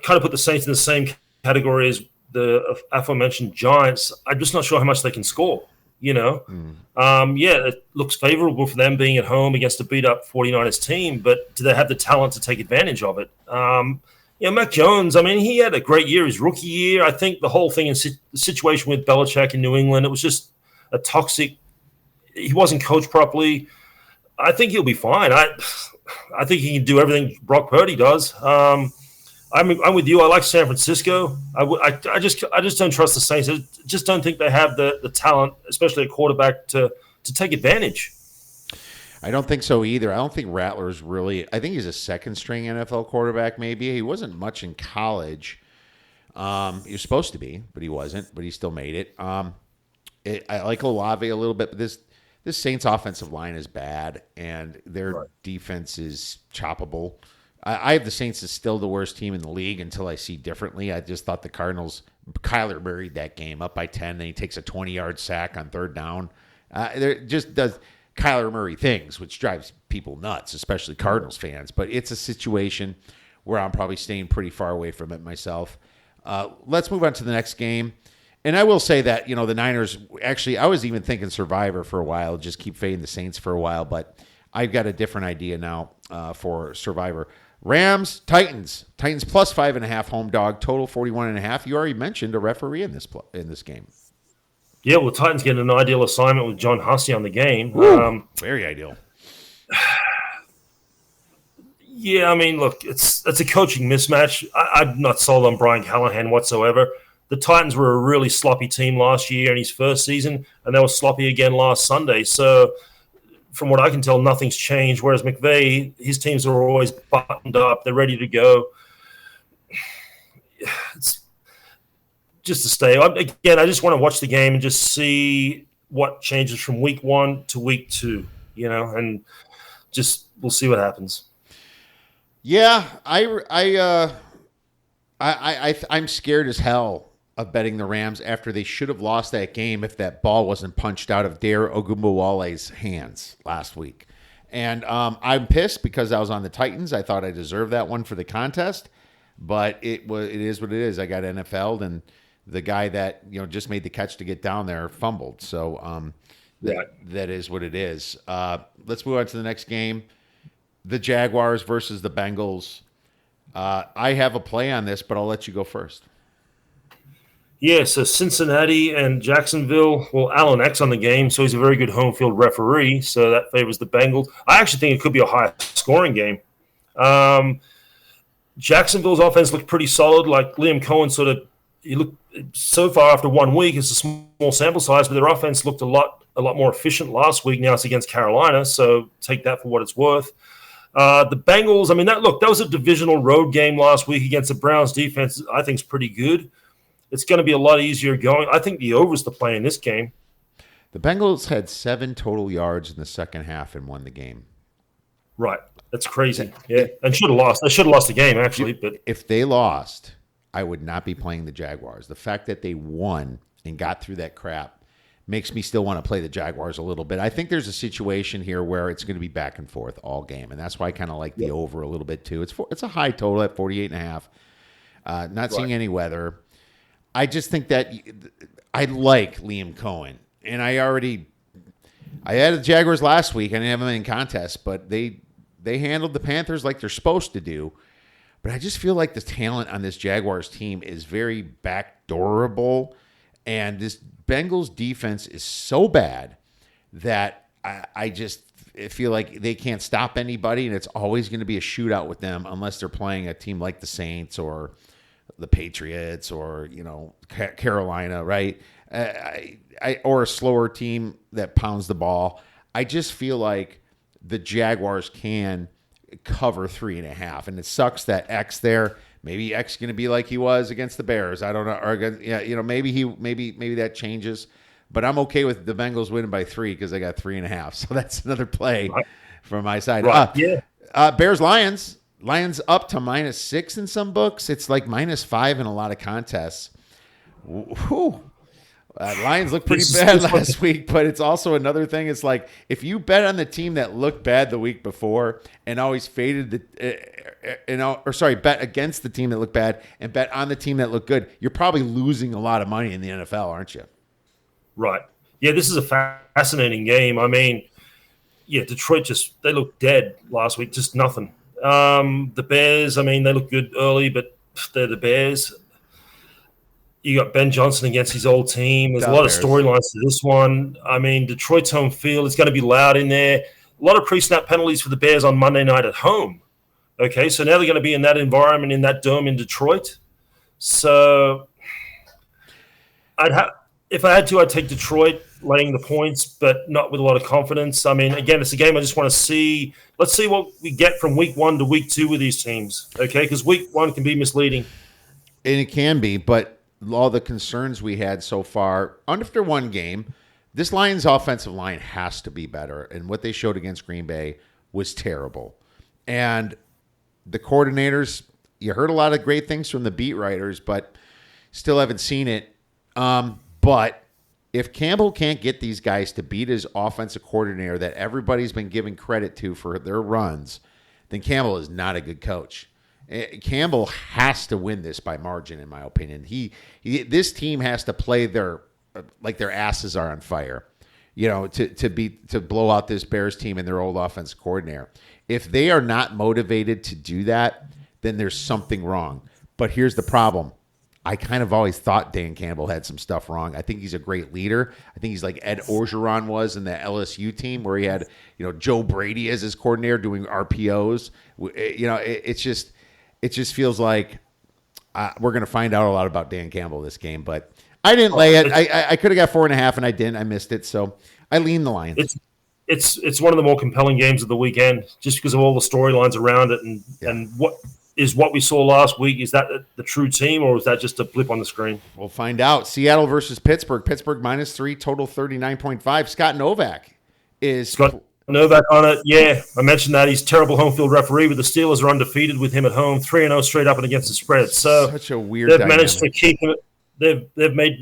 S3: kind of put the Saints in the same category as the aforementioned Giants, I'm just not sure how much they can score. It looks favorable for them being at home against a beat-up 49ers team, but do they have the talent to take advantage of it? Mac Jones, I mean, he had a great year his rookie year. I think the whole thing in the situation with Belichick in New England, it was just a toxic – he wasn't coached properly. I think he'll be fine. I think he can do everything Brock Purdy does. I'm with you. I like San Francisco. I just don't trust the Saints. I just don't think they have the talent, especially a quarterback, to take advantage.
S2: I don't think so either. I don't think Rattler's really – I think he's a second-string NFL quarterback maybe. He wasn't much in college. He was supposed to be, but he wasn't, but he still made it. I like Olave a little bit, but this Saints offensive line is bad, and their defense is choppable. I have the Saints as still the worst team in the league until I see differently. I just thought the Cardinals – Kyler buried that game up by 10, then he takes a 20-yard sack on third down. There just does – Kyler Murray things, which drives people nuts, especially Cardinals fans. But it's a situation where I'm probably staying pretty far away from it myself. Let's move on to the next game. And I will say that, the Niners, actually, I was even thinking Survivor for a while, just keep fading the Saints for a while. But I've got a different idea now for Survivor. Rams, Titans. Titans plus 5.5 home dog, total 41.5. You already mentioned a referee in this game.
S3: Yeah, well, Titans getting an ideal assignment with John Hussey on the game.
S2: Very ideal.
S3: Yeah, I mean, look, it's a coaching mismatch. I'm not sold on Brian Callahan whatsoever. The Titans were a really sloppy team last year in his first season, and they were sloppy again last Sunday. So from what I can tell, nothing's changed, whereas McVay, his teams are always buttoned up. They're ready to go. It's just to stay. Again, I just want to watch the game and just see what changes from week 1 to week 2, and just we'll see what happens.
S2: Yeah, I'm scared as hell of betting the Rams after they should have lost that game if that ball wasn't punched out of Dare Ogunbowale's hands last week. And I'm pissed because I was on the Titans. I thought I deserved that one for the contest, but it is what it is. I got NFL'd, and the guy that just made the catch to get down there fumbled. So that is what it is. Let's move on to the next game. The Jaguars versus the Bengals. I have a play on this, but I'll let you go first.
S3: Yeah, so Cincinnati and Jacksonville. Well, Alan X on the game, so he's a very good home field referee, so that favors the Bengals. I actually think it could be a high-scoring game. Jacksonville's offense looked pretty solid. Like Liam Cohen he looked so far after 1 week. It's a small sample size, but their offense looked a lot more efficient last week. Now it's against Carolina, so take that for what it's worth. The Bengals, I mean, that was a divisional road game last week against the Browns defense. I think is pretty good. It's going to be a lot easier going. I think the over's the play in this game.
S2: The Bengals had 7 total yards in the second half and won the game.
S3: Right. That's crazy. Yeah. And should have lost. They should have lost the game, actually. But
S2: if they lost, I would not be playing the Jaguars. The fact that they won and got through that crap makes me still want to play the Jaguars a little bit. I think there's a situation here where it's going to be back and forth all game, and that's why I kind of like the over a little bit too. It's a high total at 48.5. Not seeing any weather. I just think that I like Liam Cohen, and I had the Jaguars last week. I didn't have them in contest, but they handled the Panthers like they're supposed to do. But I just feel like the talent on this Jaguars team is very backdoorable, and this Bengals defense is so bad that I just feel like they can't stop anybody, and it's always going to be a shootout with them unless they're playing a team like the Saints or the Patriots or Carolina, right? Or a slower team that pounds the ball. I just feel like the Jaguars can cover 3.5, and it sucks that X there. Maybe X going to be like he was against the Bears. I don't know. Or maybe that changes. But I'm okay with the Bengals winning by 3 because I got 3.5. So that's another play from my side.
S3: Right.
S2: Bears Lions. Lions up to -6 in some books. It's like -5 in a lot of contests. Whew. Lions looked pretty bad last week, but it's also another thing. It's like if you bet on the team that looked bad the week before and always faded bet against the team that looked bad and bet on the team that looked good, you're probably losing a lot of money in the NFL, aren't you?
S3: Right. Yeah, this is a fascinating game. I mean, yeah, Detroit they looked dead last week, just nothing. The Bears, I mean, they look good early, but they're the Bears. You got Ben Johnson against his old team. There's a lot of storylines to this one. I mean, Detroit's home field is going to be loud in there. A lot of pre-snap penalties for the Bears on Monday night at home. Okay, so now they're going to be in that environment, in that dome in Detroit. So if I had to, I'd take Detroit laying the points, but not with a lot of confidence. I mean, again, it's a game I just want to see. Let's see what we get from week 1 to week 2 with these teams, okay? Because week 1 can be misleading.
S2: And it can be, but all the concerns we had so far, after one game, this Lions offensive line has to be better. And what they showed against Green Bay was terrible. And the coordinators, you heard a lot of great things from the beat writers, but still haven't seen it. But if Campbell can't get these guys to beat his offensive coordinator that everybody's been giving credit to for their runs, then Campbell is not a good coach. Campbell has to win this by margin, in my opinion. This team has to play their asses are on fire, to blow out this Bears team and their old offensive coordinator. If they are not motivated to do that, then there's something wrong. But here's the problem. I kind of always thought Dan Campbell had some stuff wrong. I think he's a great leader. I think he's like Ed Orgeron was in the LSU team where he had, Joe Brady as his coordinator doing RPOs. It just feels like we're going to find out a lot about Dan Campbell this game. But I didn't lay it. I could have got 4.5 and I didn't. I missed it. So I lean the Lions.
S3: It's one of the more compelling games of the weekend just because of all the storylines around it and what we saw last week. Is that the true team or is that just a blip on the screen?
S2: We'll find out. Seattle versus Pittsburgh. Pittsburgh -3, total 39.5. Scott Novak is...
S3: Novak on it, yeah. I mentioned that he's terrible home field referee, but the Steelers are undefeated with him at home, 3-0 straight up and against the spread. So
S2: such a weird
S3: they've
S2: dynamic.
S3: managed to keep him.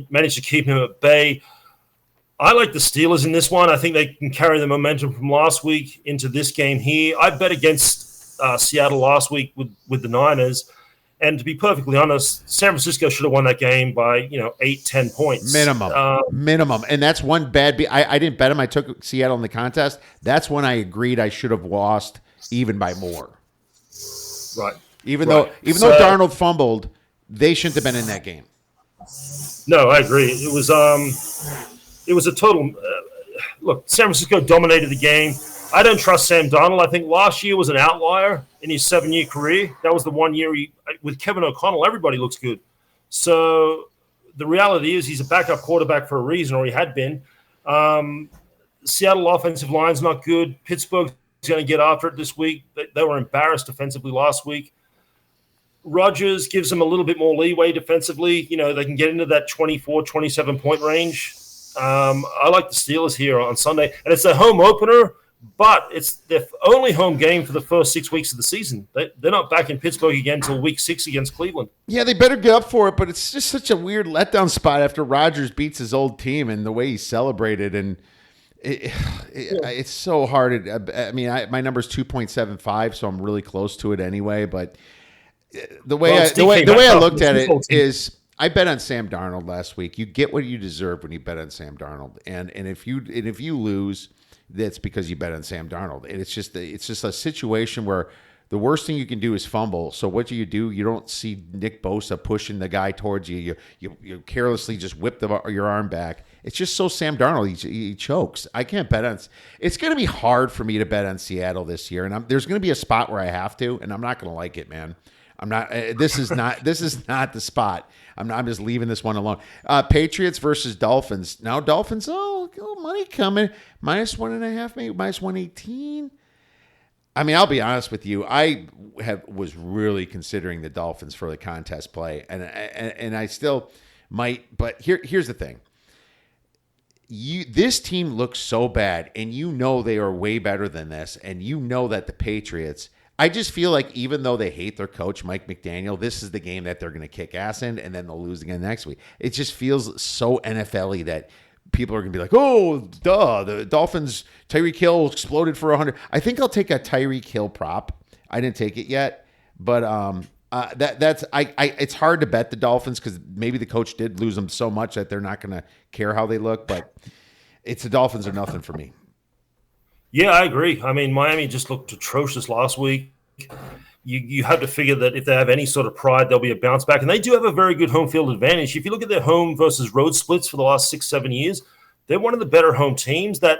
S3: Managed to keep him at bay. I like the Steelers in this one. I think they can carry the momentum from last week into this game here. I bet against Seattle last week with the Niners. And to be perfectly honest, San Francisco should have won that game by 8-10 points
S2: minimum. And that's one bad. I didn't bet him. I took Seattle in the contest. That's when I agreed I should have lost even by more.
S3: Right.
S2: Even though Darnold fumbled, they shouldn't have been in that game.
S3: No, I agree. It was a total. Look, San Francisco dominated the game. I don't trust Sam Darnold. I think last year was an outlier in his 7-year career. That was the 1 year with Kevin O'Connell, everybody looks good. So the reality is he's a backup quarterback for a reason, or he had been. Seattle offensive line's not good. Pittsburgh's going to get after it this week. They were embarrassed defensively last week. Rodgers gives them a little bit more leeway defensively. They can get into that 24, 27-point range. I like the Steelers here on Sunday. And it's a home opener. But it's their only home game for the first 6 weeks of the season. They're not back in Pittsburgh again until week 6 against Cleveland.
S2: Yeah, they better get up for it, but it's just such a weird letdown spot after Rodgers beats his old team and the way he celebrated. And it's so hard. My number's 2.75, so I'm really close to it anyway. But the way I looked at it is I bet on Sam Darnold last week. You get what you deserve when you bet on Sam Darnold. And if you lose, that's because you bet on Sam Darnold. And it's just a situation where the worst thing you can do is fumble. So what do? You don't see Nick Bosa pushing the guy towards you. You carelessly just whip your arm back. It's just so Sam Darnold. He chokes. I can't bet on. It's going to be hard for me to bet on Seattle this year. And there's going to be a spot where I have to, and I'm not going to like it, man. I'm not. This is not the spot. I'm just leaving this one alone. Patriots versus Dolphins. Now Dolphins. Oh, money coming. -1.5, maybe -118. I mean, I'll be honest with you. I was really considering the Dolphins for the contest play, and I still might. But here's the thing. This team looks so bad, and they are way better than this, and that the Patriots. I just feel like even though they hate their coach, Mike McDaniel, this is the game that they're going to kick ass in, and then they'll lose again next week. It just feels so NFL-y that people are going to be like, oh, duh, the Dolphins, Tyreek Hill exploded for 100. I think I'll take a Tyreek Hill prop. I didn't take it yet. But that's it's hard to bet the Dolphins because maybe the coach did lose them so much that they're not going to care how they look. But it's the Dolphins or nothing for me.
S3: Yeah, I agree. I mean, Miami just looked atrocious last week. You have to figure that if they have any sort of pride, there'll be a bounce back. And they do have a very good home field advantage. If you look at their home versus road splits for the last 6-7 years, they're one of the better home teams. That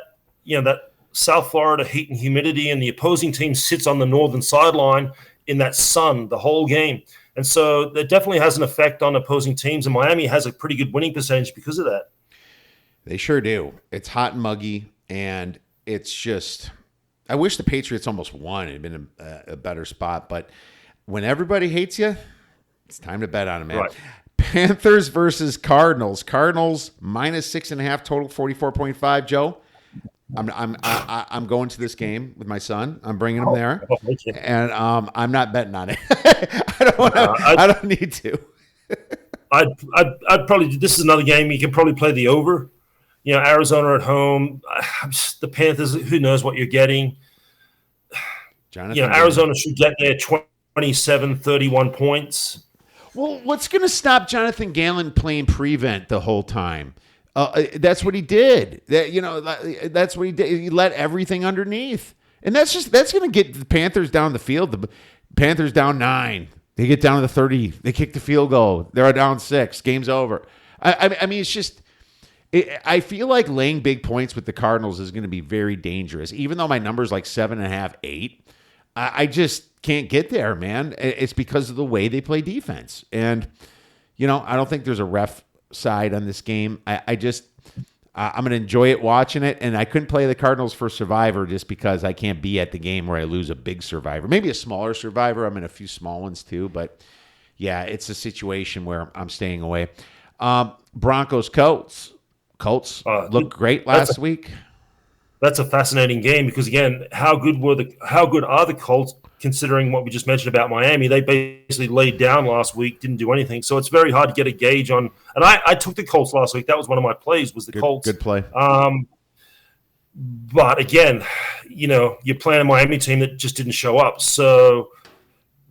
S3: South Florida heat and humidity, and the opposing team sits on the northern sideline in that sun the whole game. And so that definitely has an effect on opposing teams. And Miami has a pretty good winning percentage because of that.
S2: They sure do. It's hot and muggy, and it's just – I wish the Patriots almost won. It'd been a better spot. But when everybody hates you, it's time to bet on them, man.
S3: Right.
S2: Panthers versus Cardinals. Cardinals -6.5 total, 44.5. Joe, I'm going to this game with my son. I'm bringing him there, and I'm not betting on it. I don't need to.
S3: I'd probably. This is another game you can probably play the over. Arizona at home. The Panthers, who knows what you're getting. Arizona should get there 27, 31 points.
S2: Well, what's going to stop Jonathan Gannon playing prevent the whole time? That's what he did. That's what he did. He let everything underneath. And that's going to get the Panthers down the field. The Panthers down 9. They get down to the 30. They kick the field goal. They're down 6. Game's over. I mean, it's just – I feel like laying big points with the Cardinals is going to be very dangerous. Even though my number's like 7.5, 8, I just can't get there, man. It's because of the way they play defense. And, I don't think there's a ref side on this game. I'm going to enjoy it watching it. And I couldn't play the Cardinals for Survivor just because I can't be at the game where I lose a big Survivor. Maybe a smaller Survivor. I'm in a few small ones too. But, yeah, it's a situation where I'm staying away. Broncos, Colts looked great last week.
S3: That's a fascinating game because, again, how good are the Colts considering what we just mentioned about Miami? They basically laid down last week, didn't do anything. So it's very hard to get a gauge on. And I took the Colts last week. That was one of my plays, was the Colts.
S2: Good play.
S3: But again, you're playing a Miami team that just didn't show up. So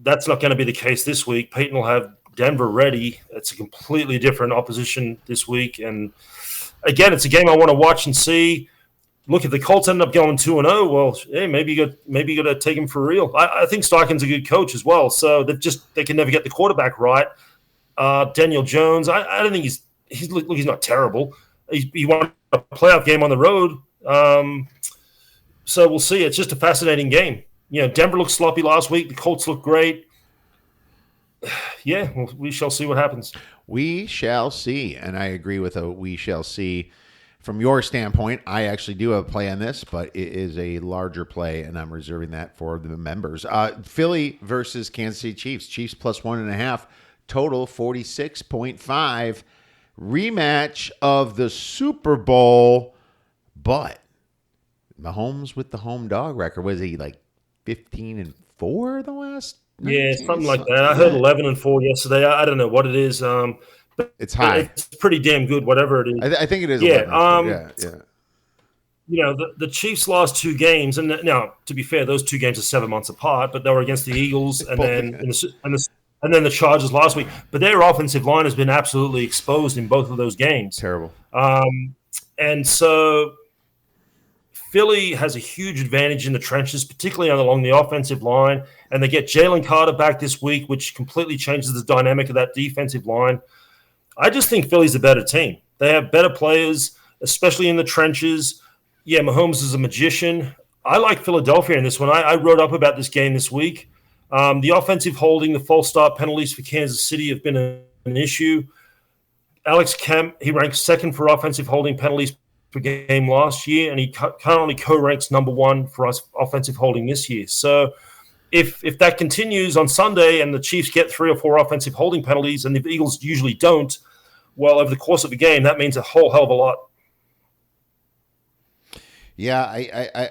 S3: that's not going to be the case this week. Peyton will have Denver ready. It's a completely different opposition this week. And again, it's a game I want to watch and see. Look, if the Colts end up going 2-0, well, hey, maybe you got to take him for real. I think Steichen's a good coach as well. So they can never get the quarterback right. Daniel Jones, I don't think he's not terrible. He won a playoff game on the road. So we'll see. It's just a fascinating game. Denver looked sloppy last week. The Colts look great. Yeah, well, we shall see what happens.
S2: We shall see, and I agree with a we shall see. From your standpoint, I actually do have a play on this, but it is a larger play, and I'm reserving that for the members. Philly versus Kansas City Chiefs. Chiefs plus 1.5, total 46.5. Rematch of the Super Bowl, but Mahomes with the home dog record. Was he like 15-4 the last?
S3: Yeah, something like that. I heard 11-4 yesterday. I don't know what it is. But
S2: it's high.
S3: It's pretty damn good, whatever it is.
S2: I think it is.
S3: Yeah.
S2: 11,
S3: The Chiefs lost 2 games, and now to be fair, those 2 games are 7 months apart. But they were against the Eagles, and then the Chargers last week. But their offensive line has been absolutely exposed in both of those games.
S2: Terrible.
S3: And so Philly has a huge advantage in the trenches, particularly along the offensive line. And they get Jalen Carter back this week, which completely changes the dynamic of that defensive line. I just think Philly's a better team. They have better players, especially in the trenches. Yeah, Mahomes is a magician. I like Philadelphia in this one. I wrote up about this game this week. The offensive holding, the false start penalties for Kansas City have been an issue. Alex Kemp, he ranks second for offensive holding penalties per game last year, and he currently co-ranks number 1 for us offensive holding this year. So if that continues on Sunday and the Chiefs get 3 or 4 offensive holding penalties and the Eagles usually don't, well, over the course of a game, that means a whole hell of a lot.
S2: Yeah,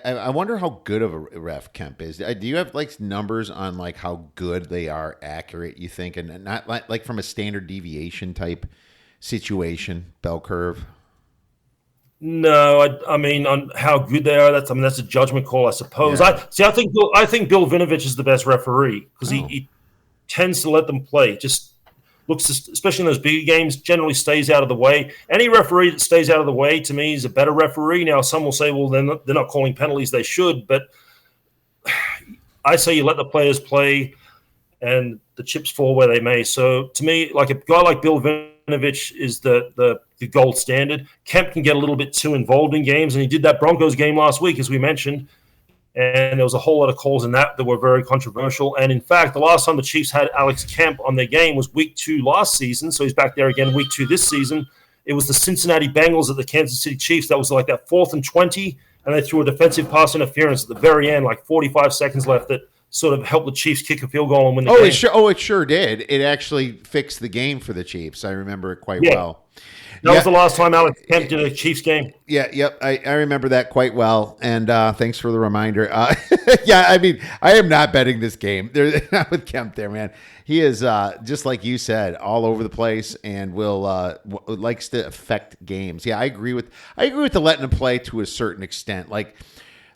S2: I wonder how good of a ref Kemp is. Do you have like numbers on like how good they are accurate, you think, and not like from a standard deviation type situation, bell curve?
S3: No, I mean on how good they are. That's a judgment call, I suppose.
S2: Yeah.
S3: I think Bill Vinovich is the best referee because he tends to let them play. Just looks, especially in those bigger games, generally stays out of the way. Any referee that stays out of the way, to me, is a better referee. Now, some will say, well, they're not calling penalties. They should. But I say you let the players play and the chips fall where they may. So, to me, like a guy like Bill Vinovich is the gold standard. Kemp can get a little bit too involved in games, and he did that Broncos game last week, as we mentioned. And there was a whole lot of calls in that were very controversial. And in fact, the last time the Chiefs had Alex Kemp on their game was week 2 last season. So he's back there again week 2 this season. It was the Cincinnati Bengals at the Kansas City Chiefs. That was like that 4th and 20. And they threw a defensive pass interference at the very end, like 45 seconds left, that sort of helped the Chiefs kick a field goal and win the game.
S2: It sure did. It actually fixed the game for the Chiefs. I remember it quite well.
S3: That was the last time Alex Kemp did a Chiefs game.
S2: Yep. I remember that quite well. And thanks for the reminder. Yeah, I mean, I am not betting this game. Not with Kemp there, man. He is, just like you said, all over the place and likes to affect games. Yeah, I agree with the letting him play to a certain extent. Like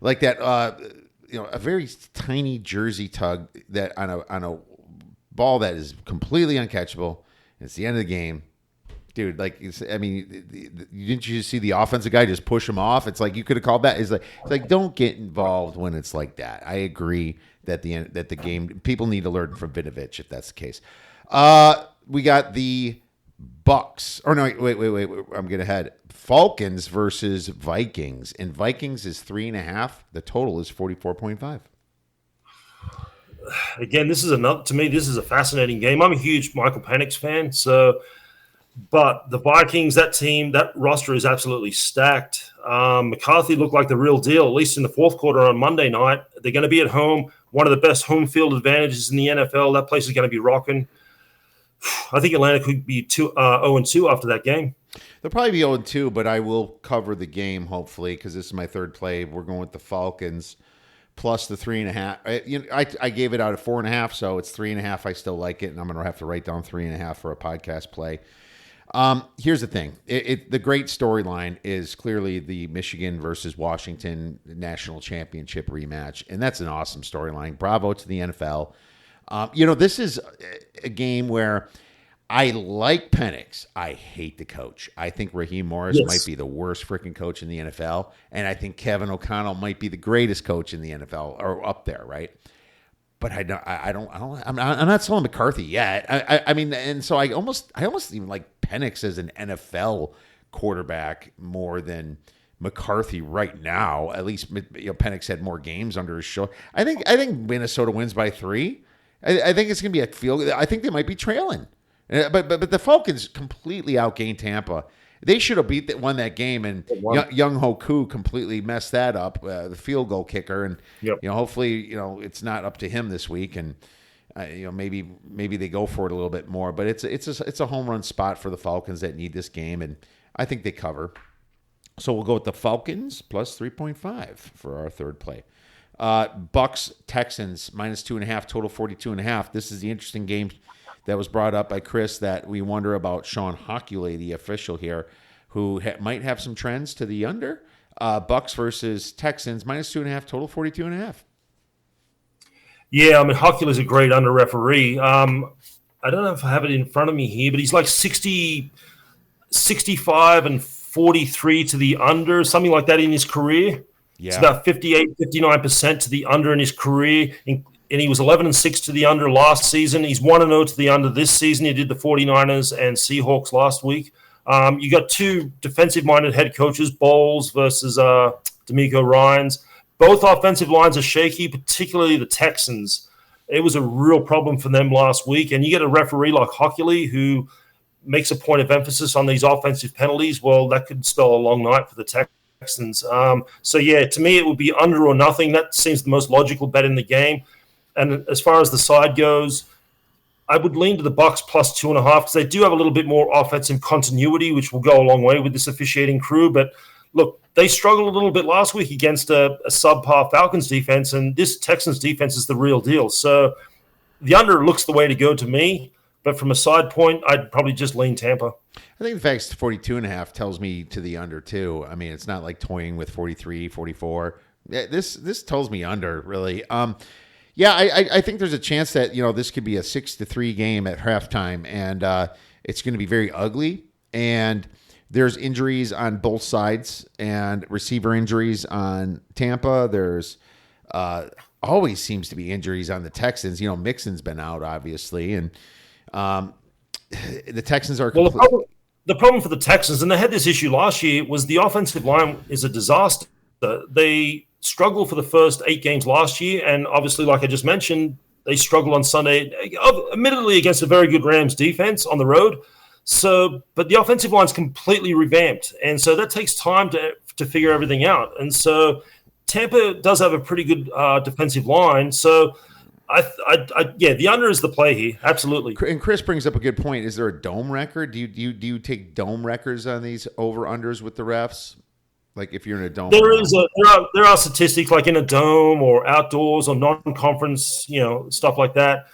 S2: that, a very tiny jersey tug that on a ball that is completely uncatchable. It's the end of the game. Dude, didn't you see the offensive guy just push him off? It's like you could have called that. It's like don't get involved when it's like that. I agree that the game people need to learn from Vinovich if that's the case. We got the Bucks. Or no, wait. I'm getting ahead. Falcons versus Vikings, and Vikings is 3.5. The total is 44.5.
S3: Again, this is a fascinating game. I'm a huge Michael Penix fan, so. But the Vikings, that team, that roster is absolutely stacked. McCarthy looked like the real deal, at least in the fourth quarter on Monday night. They're going to be at home. One of the best home field advantages in the NFL. That place is going to be rocking. I think Atlanta could be 0-2 after that game.
S2: They'll probably be 0-2, but I will cover the game, hopefully, because this is my third play. We're going with the Falcons plus the 3.5. I gave it out at 4.5, so it's 3.5. I still like it, and I'm going to have to write down 3.5 for a podcast play. Here's the thing. The great storyline is clearly the Michigan versus Washington national championship rematch, and that's an awesome storyline. Bravo to the NFL. This is a game where I like Penix. I hate the coach. I think Raheem Morris might be the worst freaking coach in the NFL, and I think Kevin O'Connell might be the greatest coach in the NFL, or up there, right? But I'm not selling McCarthy yet. I mean, and so I almost even like Penix as an NFL quarterback more than McCarthy right now. At least Penix had more games under his shoulder. I think Minnesota wins by 3. I think it's going to be a field. I think they might be trailing, but the Falcons completely outgained Tampa. They should have won that game, and Young Hoku completely messed that up, the field goal kicker. And hopefully, it's not up to him this week, and maybe they go for it a little bit more. But it's a home run spot for the Falcons that need this game, and I think they cover. So we'll go with the Falcons plus 3.5 for our third play. Bucks Texans minus 2.5, total 42.5. This is the interesting game that was brought up by Chris that we wonder about Sean Hockley, the official here, who might have some trends to the under. Bucks versus Texans, minus 2.5, total 42.5.
S3: Yeah, I mean, Hockley is a great under referee. I don't know if I have it in front of me here, but he's like 65 and 43 to the under, something like that in his career. Yeah. It's about 58, 59% to the under in his career. And he was 11-6 to the under last season. He's 1-0 to the under this season. He did the 49ers and Seahawks last week. You got two defensive-minded head coaches, Bowles versus D'Amico Ryans. Both offensive lines are shaky, particularly the Texans. It was a real problem for them last week. And you get a referee like Hockley who makes a point of emphasis on these offensive penalties. Well, that could spell a long night for the Texans. So, yeah, to me it would be under or nothing. That seems the most logical bet in the game. And as far as the side goes, I would lean to the Bucks plus 2.5 because they do have a little bit more offensive continuity, which will go a long way with this officiating crew. But look, they struggled a little bit last week against a subpar Falcons defense, and this Texans defense is the real deal. So the under looks the way to go to me. But from a side point, I'd probably just lean Tampa.
S2: I think the fact it's 42.5 tells me to the under too. I mean, it's not like toying with 43, 44. This tells me under, really. Yeah, I think there's a chance that this could be a 6-3 game at halftime, and it's going to be very ugly. And there's injuries on both sides, and receiver injuries on Tampa. There's always seems to be injuries on the Texans. Mixon's been out, obviously, and the Texans are
S3: the problem for the Texans, and they had this issue last year, was the offensive line is a disaster. They struggled for the first 8 games last year, and obviously, like I just mentioned, they struggled on Sunday, admittedly against a very good Rams defense on the road. So, but the offensive line's completely revamped, and so that takes time to figure everything out. And so, Tampa does have a pretty good defensive line. So, the under is the play here, absolutely.
S2: And Chris brings up a good point. Is there a dome record? Do you take dome records on these over unders with the refs? Like if you're in a dome,
S3: there are statistics like in a dome or outdoors or non-conference, stuff like that.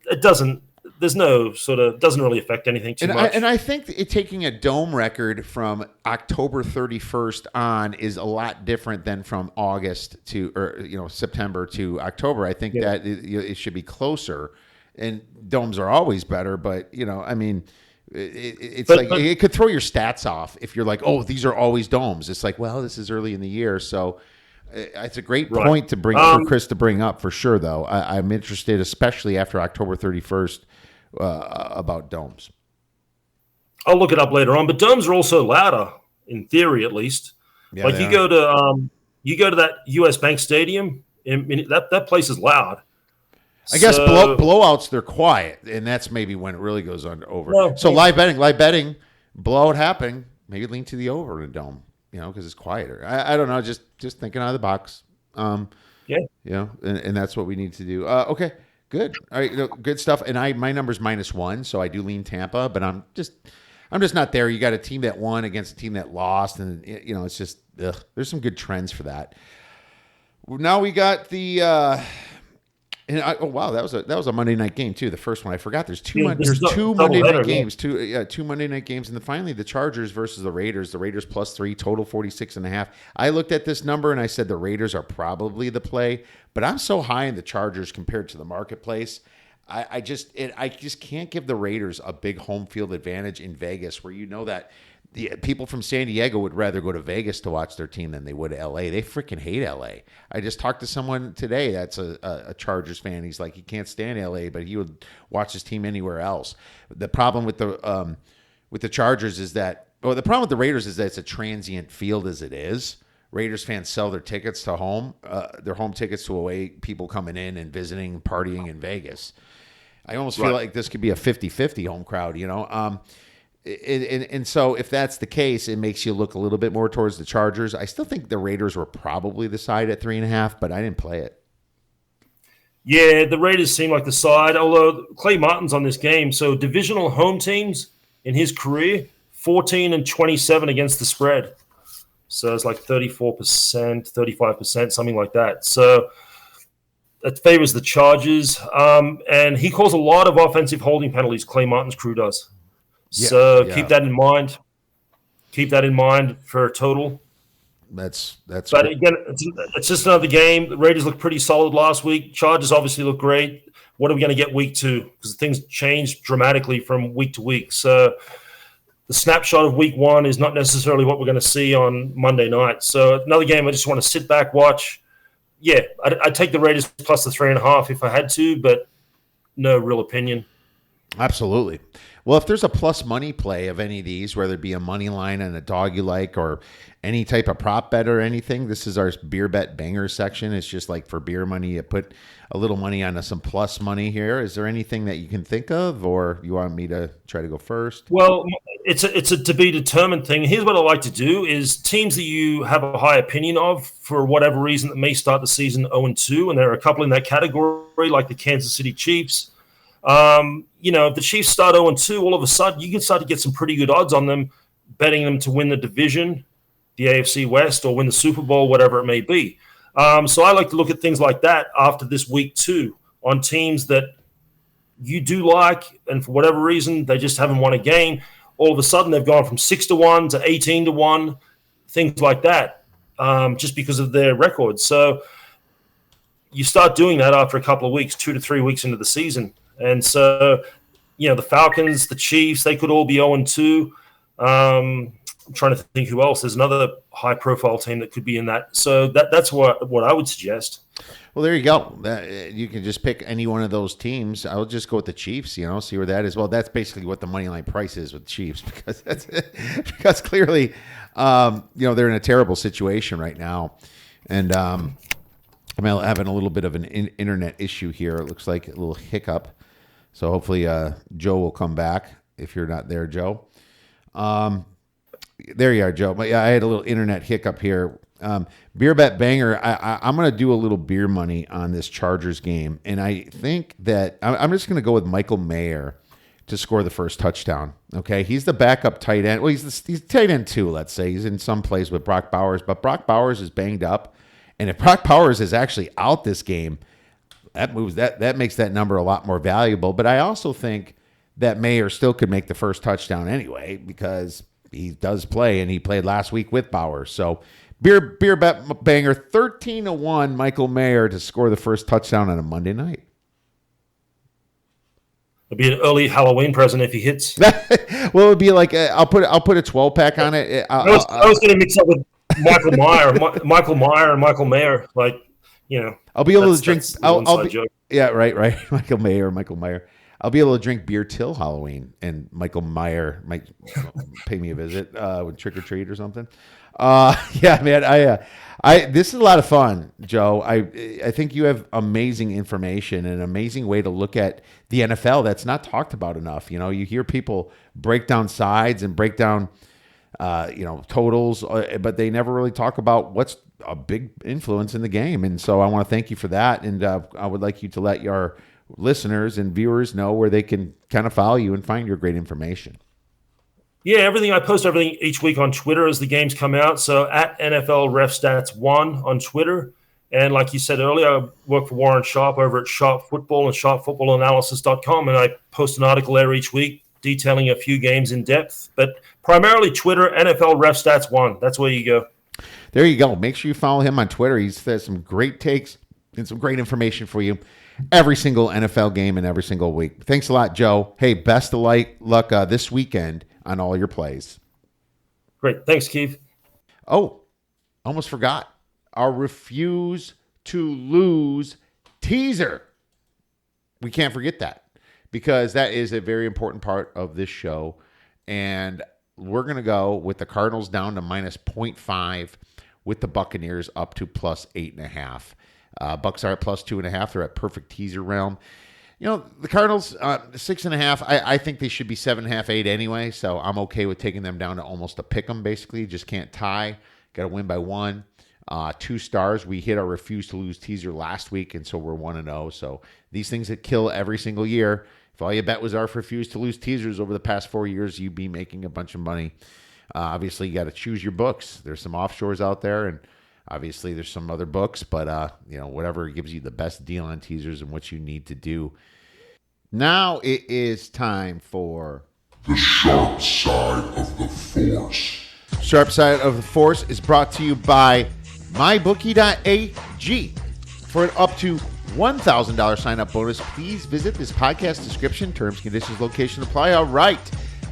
S3: It doesn't really affect anything too much.
S2: And I think taking a dome record from October 31st on is a lot different than from August to September to October. I think that it should be closer, and domes are always better. But it could throw your stats off if you're like, oh, these are always domes. It's like, well, this is early in the year, so it's a great point to bring for Chris to bring up for sure. Though I'm interested, especially after October 31st, about domes.
S3: I'll look it up later on, but domes are also louder in theory, at least.
S2: Yeah,
S3: like you go to that U.S. Bank Stadium, that place is loud.
S2: I guess blowouts, they're quiet, and that's maybe when it really goes over. Well, so live betting, blowout happening, maybe lean to the over in a dome, because it's quieter. I don't know, just thinking out of the box. And that's what we need to do. Okay, good. All right, good stuff. And my number's -1, so I do lean Tampa, but I'm just not there. You got a team that won against a team that lost, and it's just there's some good trends for that. Now we got the. That was a Monday night game too. The first one I forgot. There's two Monday night games. Two Monday night games, and then finally the Chargers versus the Raiders. The Raiders +3, total 46.5. I looked at this number and I said the Raiders are probably the play, but I'm so high in the Chargers compared to the marketplace. I just can't give the Raiders a big home field advantage in Vegas, where that the people from San Diego would rather go to Vegas to watch their team than they would L.A. They freaking hate L.A. I just talked to someone today that's a Chargers fan. He's like, he can't stand L.A., but he would watch his team anywhere else. The problem with the Chargers is that, the problem with the Raiders is that it's a transient field as it is. Raiders fans sell their tickets to their home tickets to away people coming in and visiting, partying in Vegas. I almost feel like this could be a 50-50 home crowd, And so if that's the case, it makes you look a little bit more towards the Chargers. I still think the Raiders were probably the side at 3.5, but I didn't play it.
S3: Yeah, the Raiders seem like the side, although Clay Martin's on this game. So divisional home teams in his career, 14-27 against the spread. So it's like 34%, 35%, something like that. So that favors the Chargers. And he calls a lot of offensive holding penalties, Clay Martin's crew does. Keep that in mind. Keep that in mind for a total.
S2: That's.
S3: But again, it's just another game. The Raiders looked pretty solid last week. Chargers obviously look great. What are we going to get week 2? Because things change dramatically from week to week. So the snapshot of week 1 is not necessarily what we're going to see on Monday night. So another game I just want to sit back, watch. Yeah, I'd take the Raiders plus the 3.5 if I had to, but no real opinion.
S2: Absolutely. Well, if there's a plus money play of any of these, whether it be a money line and a dog you like or any type of prop bet or anything, this is our beer bet banger section. It's just like for beer money, you put a little money on some plus money here. Is there anything that you can think of, or you want me to try to go first?
S3: Well, it's a to be determined thing. Here's what I like to do is teams that you have a high opinion of for whatever reason that may start the season 0-2, and there are a couple in that category like the Kansas City Chiefs. If the Chiefs start 0-2, all of a sudden you can start to get some pretty good odds on them, betting them to win the division, the AFC West, or win the Super Bowl, whatever it may be. So I like to look at things like that after this week 2 on teams that you do like, and for whatever reason they just haven't won a game. All of a sudden they've gone from 6-1 to 18-1, things like that, just because of their records. So you start doing that after a couple of weeks, 2 to 3 weeks into the season. And so, the Falcons, the Chiefs, they could all be 0-2. I'm trying to think who else. There's another high-profile team that could be in that. So that's what I would suggest.
S2: Well, there you go. You can just pick any one of those teams. I'll just go with the Chiefs, see where that is. Well, that's basically what the money line price is with the Chiefs because clearly, they're in a terrible situation right now. And I'm having a little bit of an internet issue here. It looks like a little hiccup. So hopefully Joe will come back if you're not there, Joe. There you are, Joe. But yeah, I had a little internet hiccup here. Beer bet banger. I'm going to do a little beer money on this Chargers game, and I think that I'm just going to go with Michael Mayer to score the first touchdown. Okay, he's the backup tight end. Well, he's tight end too. Let's say he's in some plays with Brock Bowers, but Brock Bowers is banged up, and if Brock Bowers is actually out this game, that makes that number a lot more valuable. But I also think that Mayer still could make the first touchdown anyway because he does play, and he played last week with Bowers. So beer bet banger, 13-1 Michael Mayer to score the first touchdown on a Monday night.
S3: It'll be an early Halloween present if he hits.
S2: Well, it would be like I'll put a 12-pack on it.
S3: I was going to mix up with Michael Meyer and Michael Mayer,
S2: I'll be able to drink. Yeah, right. Michael Mayer, Michael Meyer. I'll be able to drink beer till Halloween, and Michael Meyer might pay me a visit with trick or treat or something. Yeah, man. This is a lot of fun, Joe. I think you have amazing information and an amazing way to look at the NFL that's not talked about enough. You hear people break down sides and break down, totals, but they never really talk about what's a big influence in the game. And so I want to thank you for that. And I would like you to let your listeners and viewers know where they can kind of follow you and find your great information.
S3: Yeah, I post everything each week on Twitter as the games come out. So at NFL Ref Stats 1 on Twitter. And like you said earlier, I work for Warren Sharp over at Sharp Football and sharpfootballanalysis.com. And I post an article there each week detailing a few games in depth. But primarily Twitter, NFL Ref Stats 1. That's where you go.
S2: There you go. Make sure you follow him on Twitter. He says some great takes and some great information for you every single NFL game and every single week. Thanks a lot, Joe. Hey, best of luck this weekend on all your plays.
S3: Great. Thanks, Keith.
S2: Oh, almost forgot. Our refuse to lose teaser. We can't forget that because that is a very important part of this show. And we're going to go with the Cardinals down to minus 0.5 with the Buccaneers up to plus 8.5. Bucks are at plus 2.5. They're at perfect teaser realm. The Cardinals, 6.5, I think they should be 7.5, 8 anyway, so I'm okay with taking them down to almost a pick 'em, basically. Just can't tie. Got to win by 1. 2 stars. We hit our refuse to lose teaser last week, and so we're 1-0. So these things that kill every single year. If all you bet was our refuse to lose teasers over the past 4 years, you'd be making a bunch of money. Obviously, you got to choose your books. There's some offshores out there, and obviously there's some other books, but whatever gives you the best deal on teasers and what you need to do. Now it is time for
S1: the Sharp Side of the Force.
S2: Sharp Side of the Force is brought to you by mybookie.ag. For an up to $1,000 sign-up bonus, please visit this podcast description. Terms, conditions, location apply. All right.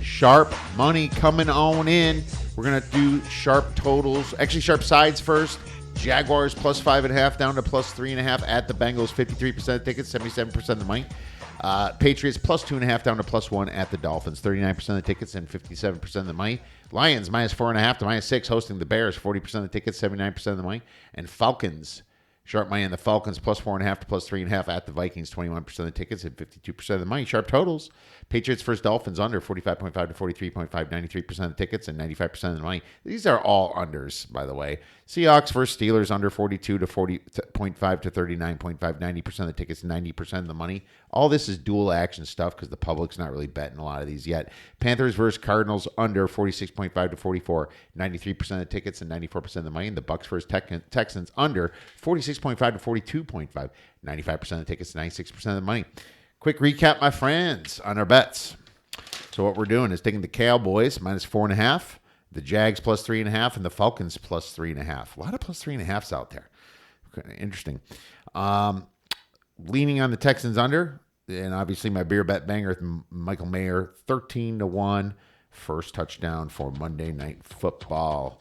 S2: Sharp money coming on in. We're going to do sharp totals. Actually, sharp sides first. Jaguars plus 5.5 down to plus 3.5 at the Bengals. 53% of tickets, 77% of the money. Patriots plus 2.5 down to plus 1 at the Dolphins. 39% of the tickets and 57% of the money. Lions minus 4.5 to minus 6 hosting the Bears. 40% of the tickets, 79% of the money. And Falcons. Sharp money on the Falcons, plus 4.5 to plus 3.5 at the Vikings, 21% of the tickets and 52% of the money. Sharp totals. Patriots versus Dolphins under 45.5 to 43.5, 93% of the tickets and 95% of the money. These are all unders, by the way. Seahawks versus Steelers under 42 to 40.5 to 39.5, 90% of the tickets, 90% of the money. All this is dual action stuff because the public's not really betting a lot of these yet. Panthers versus Cardinals under 46.5 to 44, 93% of the tickets and 94% of the money. And the Bucks versus Texans under 46.5 to 42.5, 95% of the tickets, 96% of the money. Quick recap, my friends, on our bets. So what we're doing is taking the Cowboys minus 4.5, the Jags plus 3.5, and the Falcons plus 3.5. A lot of plus 3.5s out there. Interesting. Leaning on the Texans under, and obviously my beer bet banger with Michael Mayer, 13-1, first touchdown for Monday Night Football.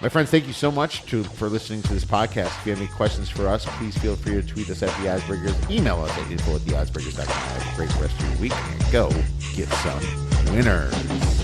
S2: My friends, thank you so much for listening to this podcast. If you have any questions for us, please feel free to tweet us at The Asburgers. Email us at info@theasburgers.com. Have a great rest of your week, and go get some winners.